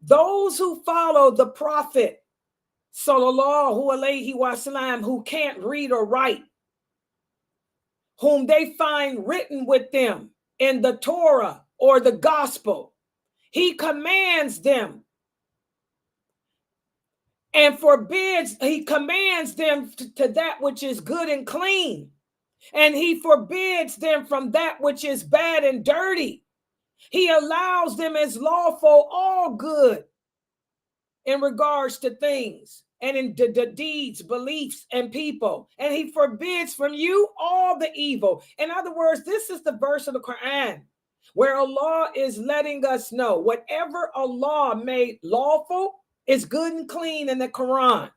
[SPEAKER 2] those who follow the Prophet sallallahu alaihi wasallam, who can't read or write, whom they find written with them in the Torah or the gospel, he commands them and forbids, he commands them to that which is good and clean, and he forbids them from that which is bad and dirty. He allows them as lawful all good in regards to things and in the deeds, beliefs, and people. And he forbids from you all the evil. In other words, this is the verse of the Quran where Allah is letting us know whatever Allah made lawful is good and clean in the Quran.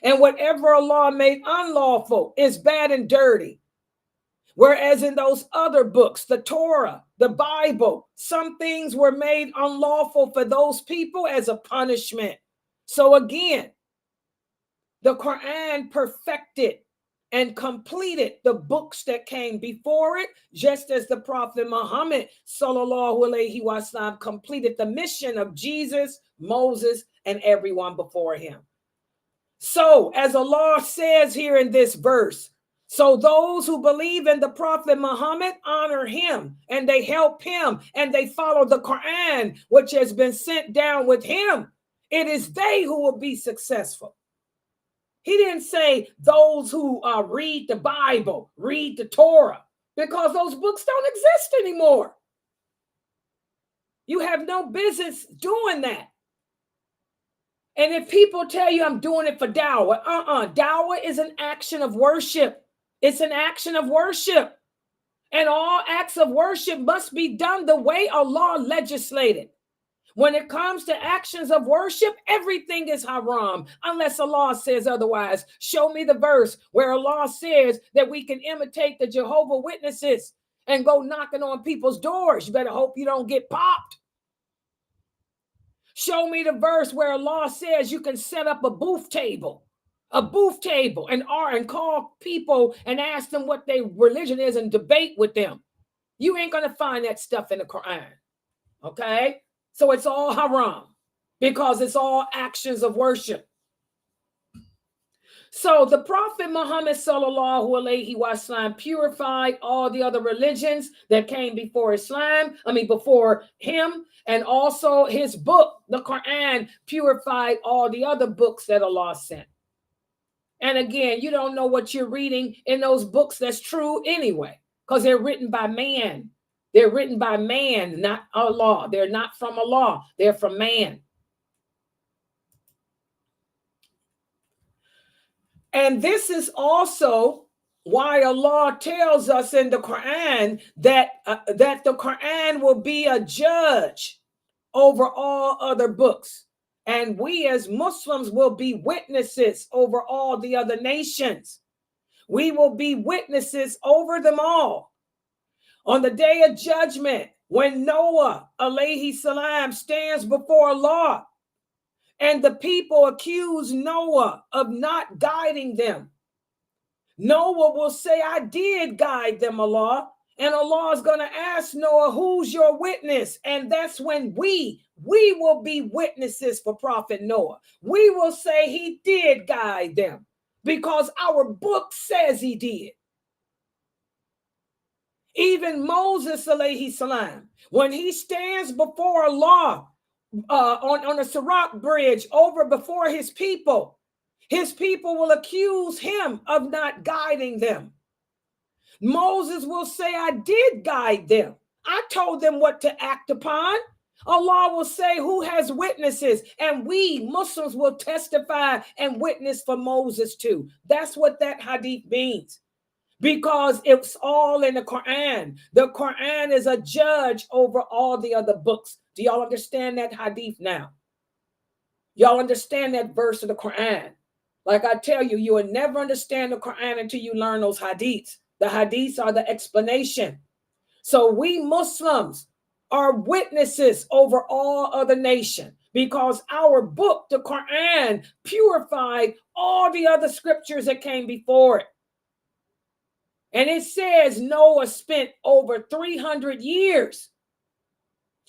[SPEAKER 2] And whatever Allah made unlawful is bad and dirty. Whereas in those other books, the Torah, the Bible, some things were made unlawful for those people as a punishment. So again, the Quran perfected and completed the books that came before it, just as the Prophet Muhammad sallallahu alaihi wasallam completed the mission of Jesus, Moses, and everyone before him. So as Allah says here in this verse, so those who believe in the Prophet Muhammad honor him and they help him and they follow the Quran, which has been sent down with him. It is they who will be successful. He didn't say those who read the Bible, read the Torah, because those books don't exist anymore. You have no business doing that. And if people tell you I'm doing it for dawah, dawah is an action of worship. It's an action of worship. And all acts of worship must be done the way Allah legislated. When it comes to actions of worship, everything is haram unless Allah says otherwise. Show me the verse where Allah says that we can imitate the Jehovah's Witnesses and go knocking on people's doors. You better hope you don't get popped. Show me the verse where Allah says you can set up a booth table and call people and ask them what their religion is and debate with them. You ain't going to find that stuff in the Quran. Okay? So it's all haram because it's all actions of worship. So the Prophet Muhammad sallallahu alaihi wasallam purified all the other religions that came before before him, and also his book, the Quran, purified all the other books that Allah sent. And again, you don't know what you're reading in those books that's true anyway. because they're written by man. They're written by man, not Allah. They're not from Allah. They're from man. And this is also why Allah tells us in the Quran that the Quran will be a judge over all other books. And we as Muslims will be witnesses over all the other nations. We will be witnesses over them all. On the day of judgment, when Noah, alayhi salam, stands before Allah, and the people accuse Noah of not guiding them, Noah will say, I did guide them, Allah. And Allah is going to ask Noah, who's your witness? And that's when we will be witnesses for Prophet Noah. We will say he did guide them because our book says he did. Even Moses, alayhi salam, when he stands before Allah on a Sirat bridge over before his people will accuse him of not guiding them. Moses will say, I did guide them. I told them what to act upon. Allah will say, who has witnesses? And we Muslims will testify and witness for Moses too. That's what that hadith means. Because it's all in the Quran. The Quran is a judge over all the other books. Do y'all understand that hadith now? Y'all understand that verse of the Quran? Like I tell you, you will never understand the Quran until you learn those hadiths. The hadiths are the explanation. So we Muslims are witnesses over all other nations because our book, the Quran, purified all the other scriptures that came before it. And it says Noah spent over 300 years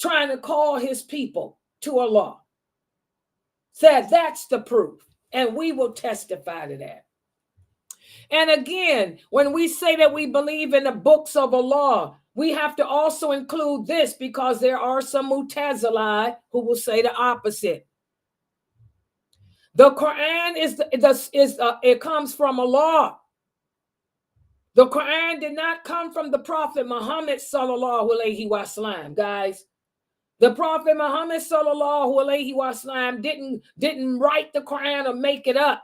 [SPEAKER 2] trying to call his people to Allah. Said that's the proof. And we will testify to that. And again, when we say that we believe in the books of Allah, we have to also include this because there are some Mu'tazilah who will say the opposite. The Quran it comes from Allah. The Quran did not come from the Prophet Muhammad sallallahu alaihi wasallam, guys. The Prophet Muhammad sallallahu alaihi wasallam didn't write the Quran or make it up.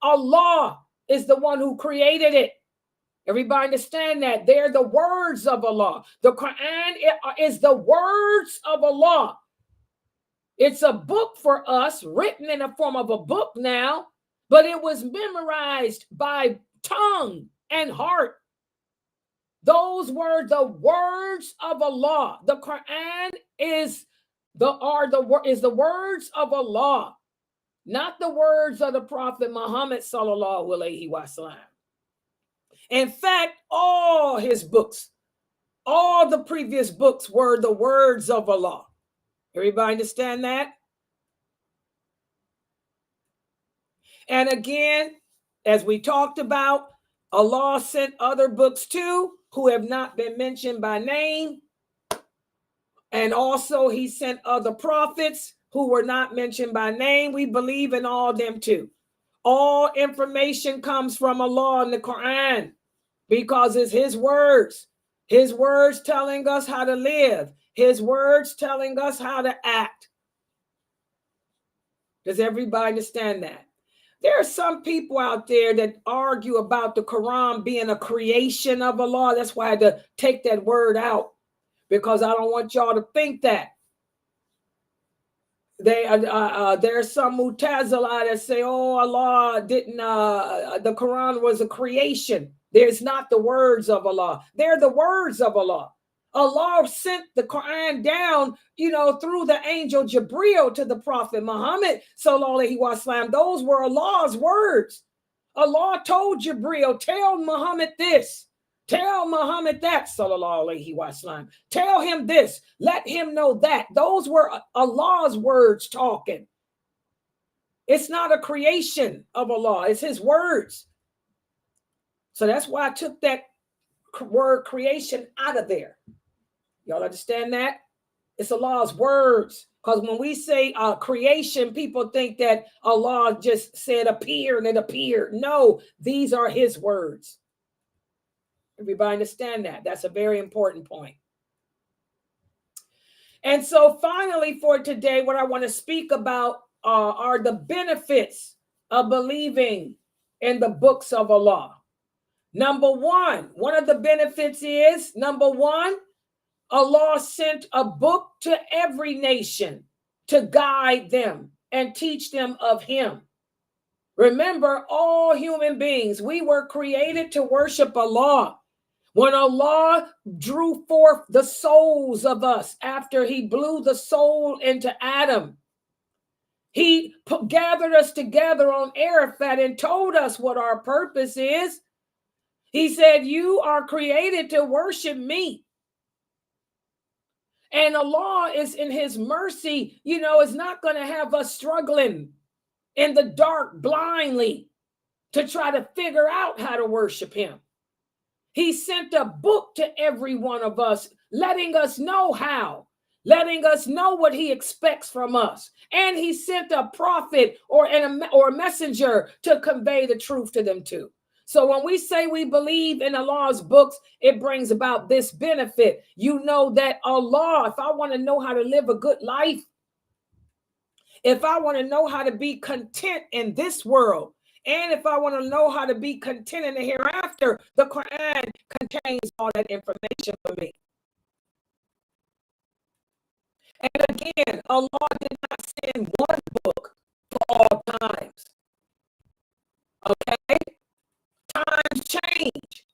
[SPEAKER 2] Allah is the one who created it. Everybody understand that? They're the words of Allah. The Quran is the words of Allah. It's a book for us, written in the form of a book now, but it was memorized by tongue and heart. Those were the words of Allah. The Quran is the words of Allah, not the words of the Prophet Muhammad sallallahu alaihi wasallam. In fact, all his books, all the previous books were the words of Allah. Everybody understand that? And again, as we talked about, Allah sent other books too, who have not been mentioned by name. And also he sent other prophets who were not mentioned by name. We believe in all them too. All information comes from Allah in the Quran because it's his words telling us how to live, his words telling us how to act. Does everybody understand that? There are some people out there that argue about the Quran being a creation of Allah. That's why I had to take that word out, because I don't want y'all to think that. There's some Mu'tazilah that say, oh, Allah didn't, the Quran was a creation. There's not the words of Allah. They're the words of Allah. Allah sent the Quran down, through the angel Jibreel to the Prophet Muhammad sallallahu alaihi wasallam. Those were Allah's words. Allah told Jibreel, tell Muhammad this, tell Muhammad that, sallallahu alaihi wasallam. Tell him this, let him know that. Those were Allah's words talking. It's not a creation of Allah. It's his words. So that's why I took that word creation out of there. Y'all understand that? It's Allah's words. Because when we say creation, people think that Allah just said appear and it appeared. No, these are his words. Everybody understand that? That's a very important point. And so finally for today, what I want to speak about are the benefits of believing in the books of Allah. Number one of the benefits is, number one, Allah sent a book to every nation to guide them and teach them of him. Remember, all human beings, we were created to worship Allah. When Allah drew forth the souls of us after he blew the soul into Adam, he gathered us together on Arafat and told us what our purpose is. He said, you are created to worship me. And Allah is in his mercy, is not going to have us struggling in the dark blindly to try to figure out how to worship him. He sent a book to every one of us, letting us know how, letting us know what he expects from us. And he sent a prophet or a messenger to convey the truth to them too. So when we say we believe in Allah's books, it brings about this benefit. You know that Allah, if I want to know how to live a good life, if I want to know how to be content in this world, and if I want to know how to be content in the hereafter, the Quran contains all that information for me. And again, Allah did not send one book for all times. Okay? Times change.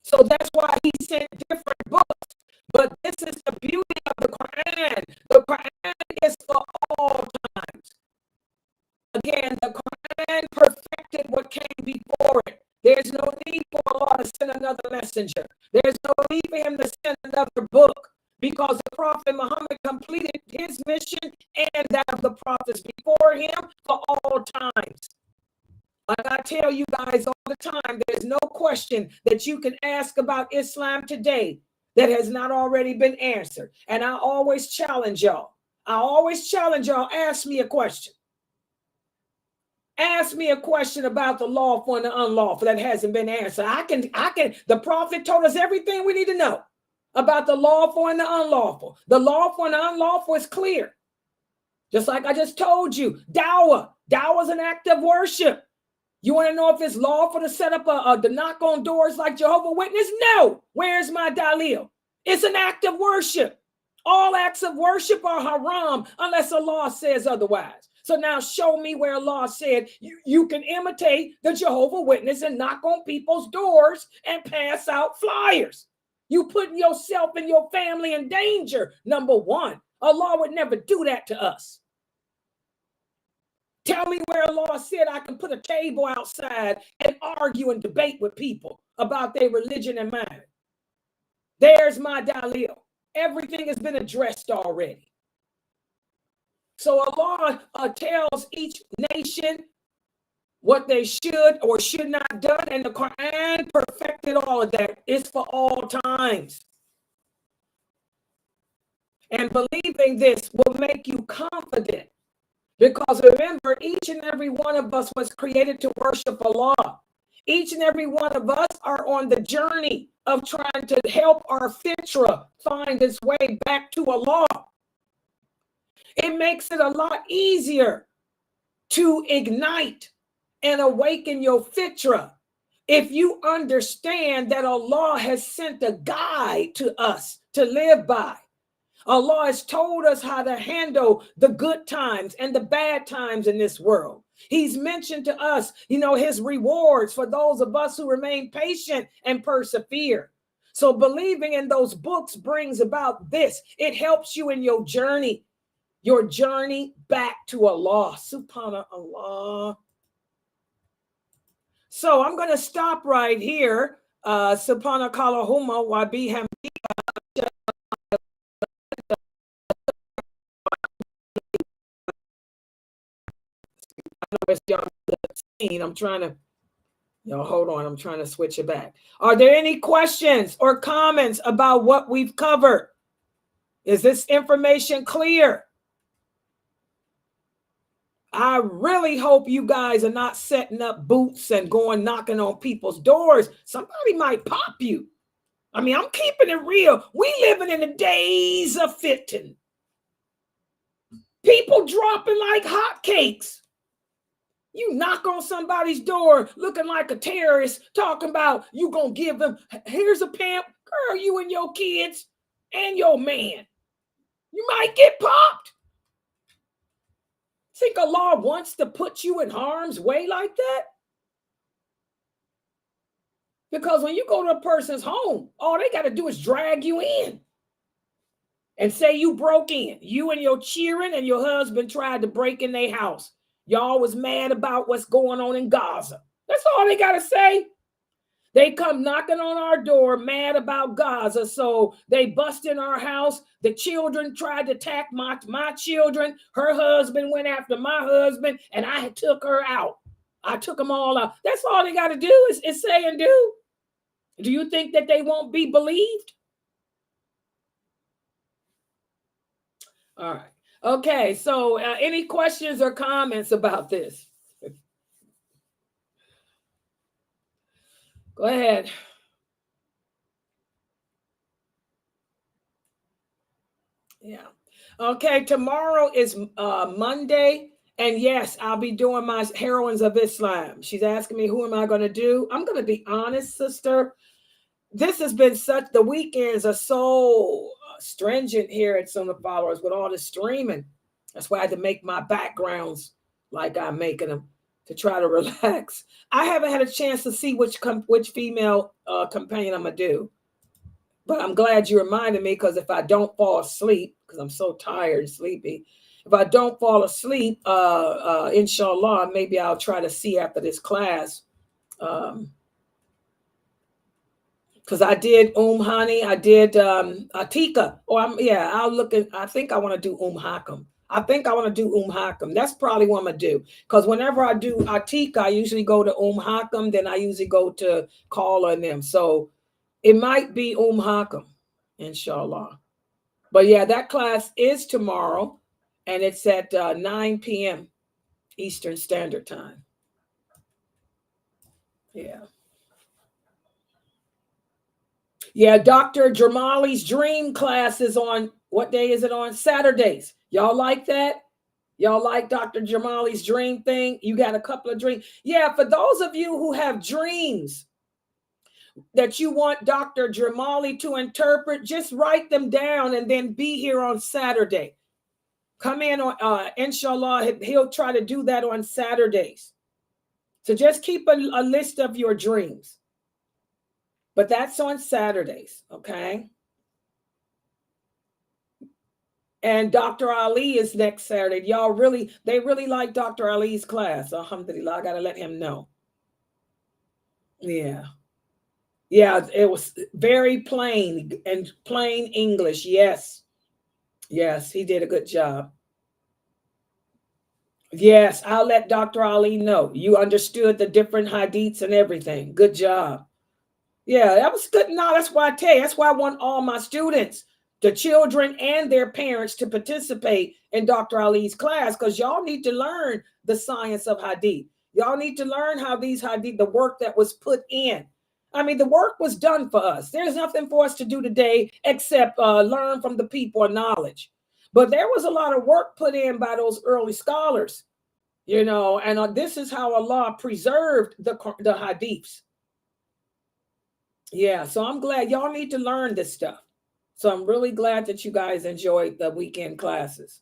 [SPEAKER 2] So that's why he sent different books. But this is the beauty of the Quran. The Quran is for all times. Again, the Quran perfected what came before it. There's no need for Allah to send another messenger. There's no need for him to send another book, because the Prophet Muhammad completed his mission and that of the prophets before him for all times. Like I tell you guys all the time, there's no question that you can ask about Islam today that has not already been answered. And I always challenge y'all. Ask me a question. Ask me a question about the lawful and the unlawful that hasn't been answered. The Prophet told us everything we need to know about the lawful and the unlawful. The lawful and the unlawful is clear. Just like I just told you, dawah. Dawah is an act of worship. You want to know if it's lawful to set up to knock on doors like Jehovah's Witness? No. Where's my dalil? It's an act of worship. All acts of worship are haram unless Allah says otherwise. So now show me where Allah said you can imitate the Jehovah's Witness and knock on people's doors and pass out flyers. You putting yourself and your family in danger, number one. Allah would never do that to us. Tell me where Allah said I can put a table outside and argue and debate with people about their religion and mine. There's my dalil. Everything has been addressed already. So Allah tells each nation what they should or should not do, and the Quran perfected all of that. It's for all times. And believing this will make you confident, because remember, each and every one of us was created to worship Allah. Each and every one of us are on the journey of trying to help our fitra find its way back to Allah. It makes it a lot easier to ignite and awaken your fitra if you understand that Allah has sent a guide to us to live by. Allah has told us how to handle the good times and the bad times in this world. He's mentioned to us, his rewards for those of us who remain patient and persevere. So believing in those books brings about this. It helps you in your journey back to Allah. Subhanallah. So I'm going to stop right here. Subhanakallahumma wa bihamdika. I'm trying to, hold on. I'm trying to switch it back. Are there any questions or comments about what we've covered? Is this information clear? I really hope you guys are not setting up boots and going knocking on people's doors. Somebody might pop you. I mean, I'm keeping it real. We living in the days of fitting. People dropping like hotcakes. You knock on somebody's door looking like a terrorist, talking about you gonna give them, here's a pimp. Girl, you and your kids and your man. You might get popped. Think Allah wants to put you in harm's way like that? Because when you go to a person's home, all they got to do is drag you in and say you broke in. You and your children and your husband tried to break in their house. Y'all was mad about what's going on in Gaza. That's all they got to say. They come knocking on our door mad about Gaza, so they bust in our house. The children tried to attack my children. Her husband went after my husband, and I took her out. I took them all out. That's all they got to do is say and do. Do you think that they won't be believed? All right. Okay, so any questions or comments about this? Go ahead. Yeah. Okay, tomorrow is Monday. And yes, I'll be doing my Heroines of Islam. She's asking me, who am I going to do? I'm going to be honest, sister. This has been the weekends are so stringent here at Sunnahfollowers with all the streaming. That's why I had to make my backgrounds like I'm making them to try to relax. I haven't had a chance to see which female companion I'm going to do. But I'm glad you reminded me, because if I don't fall asleep, because I'm so tired and sleepy, if I don't fall asleep, inshallah, maybe I'll try to see after this class. Because I did Hani, I did Atika. I'll look at, I think I want to do Hakam. I think I want to do Hakam. That's probably what I'm going to do. Because whenever I do Atika, I usually go to Hakam, then I usually go to Kala and them. So it might be Hakam, inshallah. But yeah, that class is tomorrow, and it's at 9 p.m. Eastern Standard Time. Yeah. Yeah, Dr. Jamali's dream class is on, what day is it on? Saturdays. Y'all like that? Y'all like Dr. Jamali's dream thing? You got a couple of dreams. Yeah, for those of you who have dreams that you want Dr. Jamali to interpret, just write them down and then be here on Saturday. Come in on, inshallah, he'll try to do that on Saturdays. So just keep a list of your dreams. But that's on Saturdays, okay? And Dr. Ali is next Saturday. They really like Dr. Ali's class. Alhamdulillah, I got to let him know. Yeah. Yeah, it was very plain English. Yes. Yes, he did a good job. Yes, I'll let Dr. Ali know. You understood the different hadiths and everything. Good job. Yeah, that was good. No, that's why I tell you. That's why I want all my students, the children and their parents, to participate in Dr. Ali's class, because y'all need to learn the science of hadith. Y'all need to learn how these hadith, the work that was put in. I mean, the work was done for us. There's nothing for us to do today except learn from the people of knowledge. But there was a lot of work put in by those early scholars, you know, and this is how Allah preserved the hadiths. Yeah, so I'm glad y'all need to learn this stuff. So I'm really glad that you guys enjoyed the weekend classes.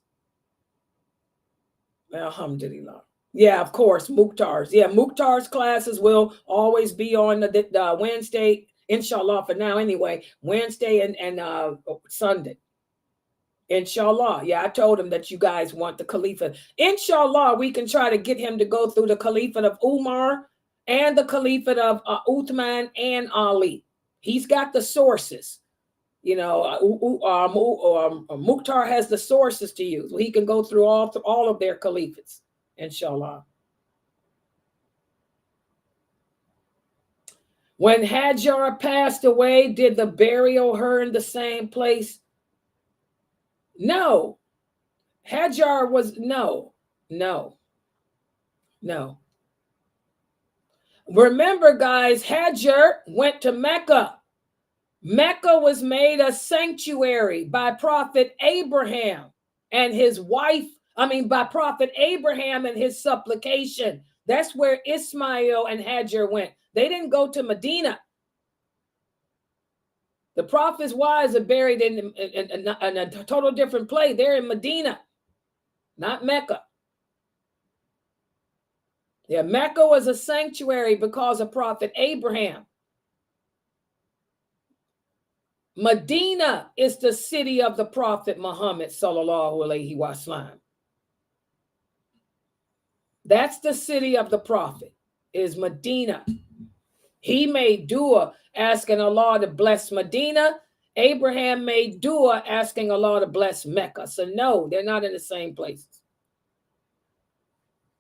[SPEAKER 2] Alhamdulillah. Yeah, of course, Mukhtar's. Yeah, Mukhtar's classes will always be on the Wednesday, inshallah, for now anyway, Wednesday and Sunday. Inshallah. Yeah, I told him that you guys want the Khalifa. Inshallah, we can try to get him to go through the Caliphate of Umar and the Caliphate of Uthman and Ali. He's got the sources. You know, Mukhtar has the sources to use. He can go through all of their caliphates, inshallah. When Hajar passed away, did the burial her in the same place? No. Hajar was, no. Remember, guys, Hajar went to Mecca. Mecca was made a sanctuary by Prophet Abraham and his wife. By Prophet Abraham and his supplication. That's where Ismail and Hajar went. They didn't go to Medina. The prophet's wives are buried in a total different place. They're in Medina, not Mecca. Yeah, Mecca was a sanctuary because of Prophet Abraham. Medina is the city of the Prophet Muhammad, sallallahu alaihi wasallam. That's the city of the Prophet, is Medina. He made dua asking Allah to bless Medina. Abraham made dua asking Allah to bless Mecca. So no, they're not in the same places.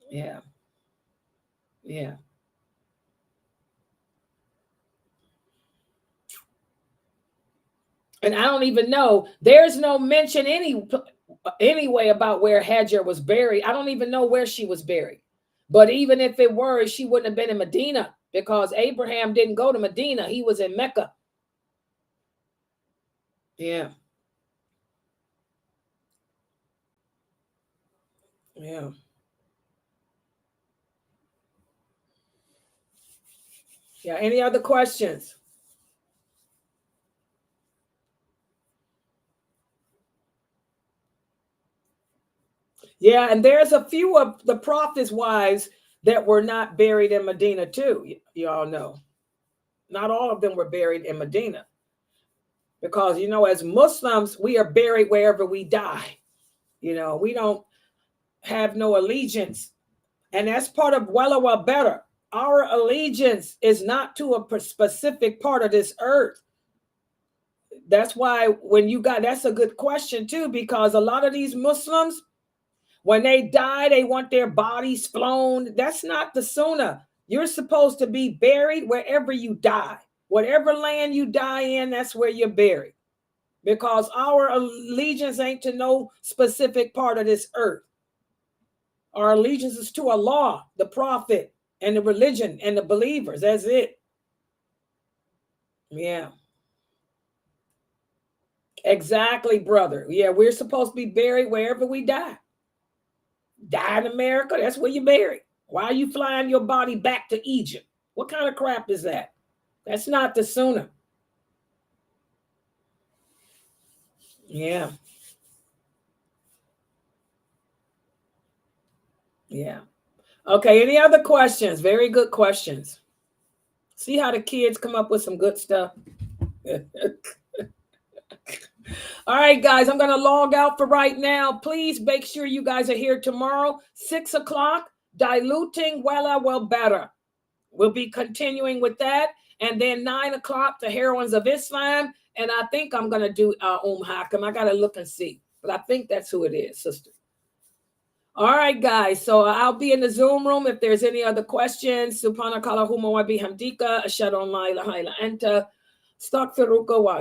[SPEAKER 2] Yeah. Yeah. And I don't even know. There's no mention anyway about where Hajar was buried. I don't even know where she was buried. But even if it were, she wouldn't have been in Medina because Abraham didn't go to Medina. He was in Mecca. Yeah. Yeah. Yeah. Any other questions? Yeah, and there's a few of the prophets' wives that were not buried in Medina too. Y'all know. Not all of them were buried in Medina. Because, as Muslims, we are buried wherever we die. We don't have no allegiance. And that's part of well better. Our allegiance is not to a specific part of this earth. That's why that's a good question too, because a lot of these Muslims, when they die, they want their bodies flown. That's not the Sunnah. You're supposed to be buried wherever you die. Whatever land you die in, that's where you're buried. Because our allegiance ain't to no specific part of this earth. Our allegiance is to Allah, the Prophet, and the religion, and the believers. That's it. Yeah. Exactly, brother. Yeah, we're supposed to be buried wherever we die. Die in America, that's where you're buried. Why are you flying your body back to Egypt? What kind of crap is that? That's not the Sunnah. Yeah. Yeah. Okay, any other questions? Very good questions. See how the kids come up with some good stuff? All right, guys, I'm going to log out for right now. Please make sure you guys are here tomorrow, 6 o'clock, diluting well better. We'll be continuing with that. And then 9 o'clock, the heroines of Islam. And I think I'm going to do Hakim. I got to look and see. But I think that's who it is, sister. All right, guys. So I'll be in the Zoom room if there's any other questions. Subhanakallahumma wa bihamdika. Ashhadu an la ilaha illa anta. Astaghfiruka wa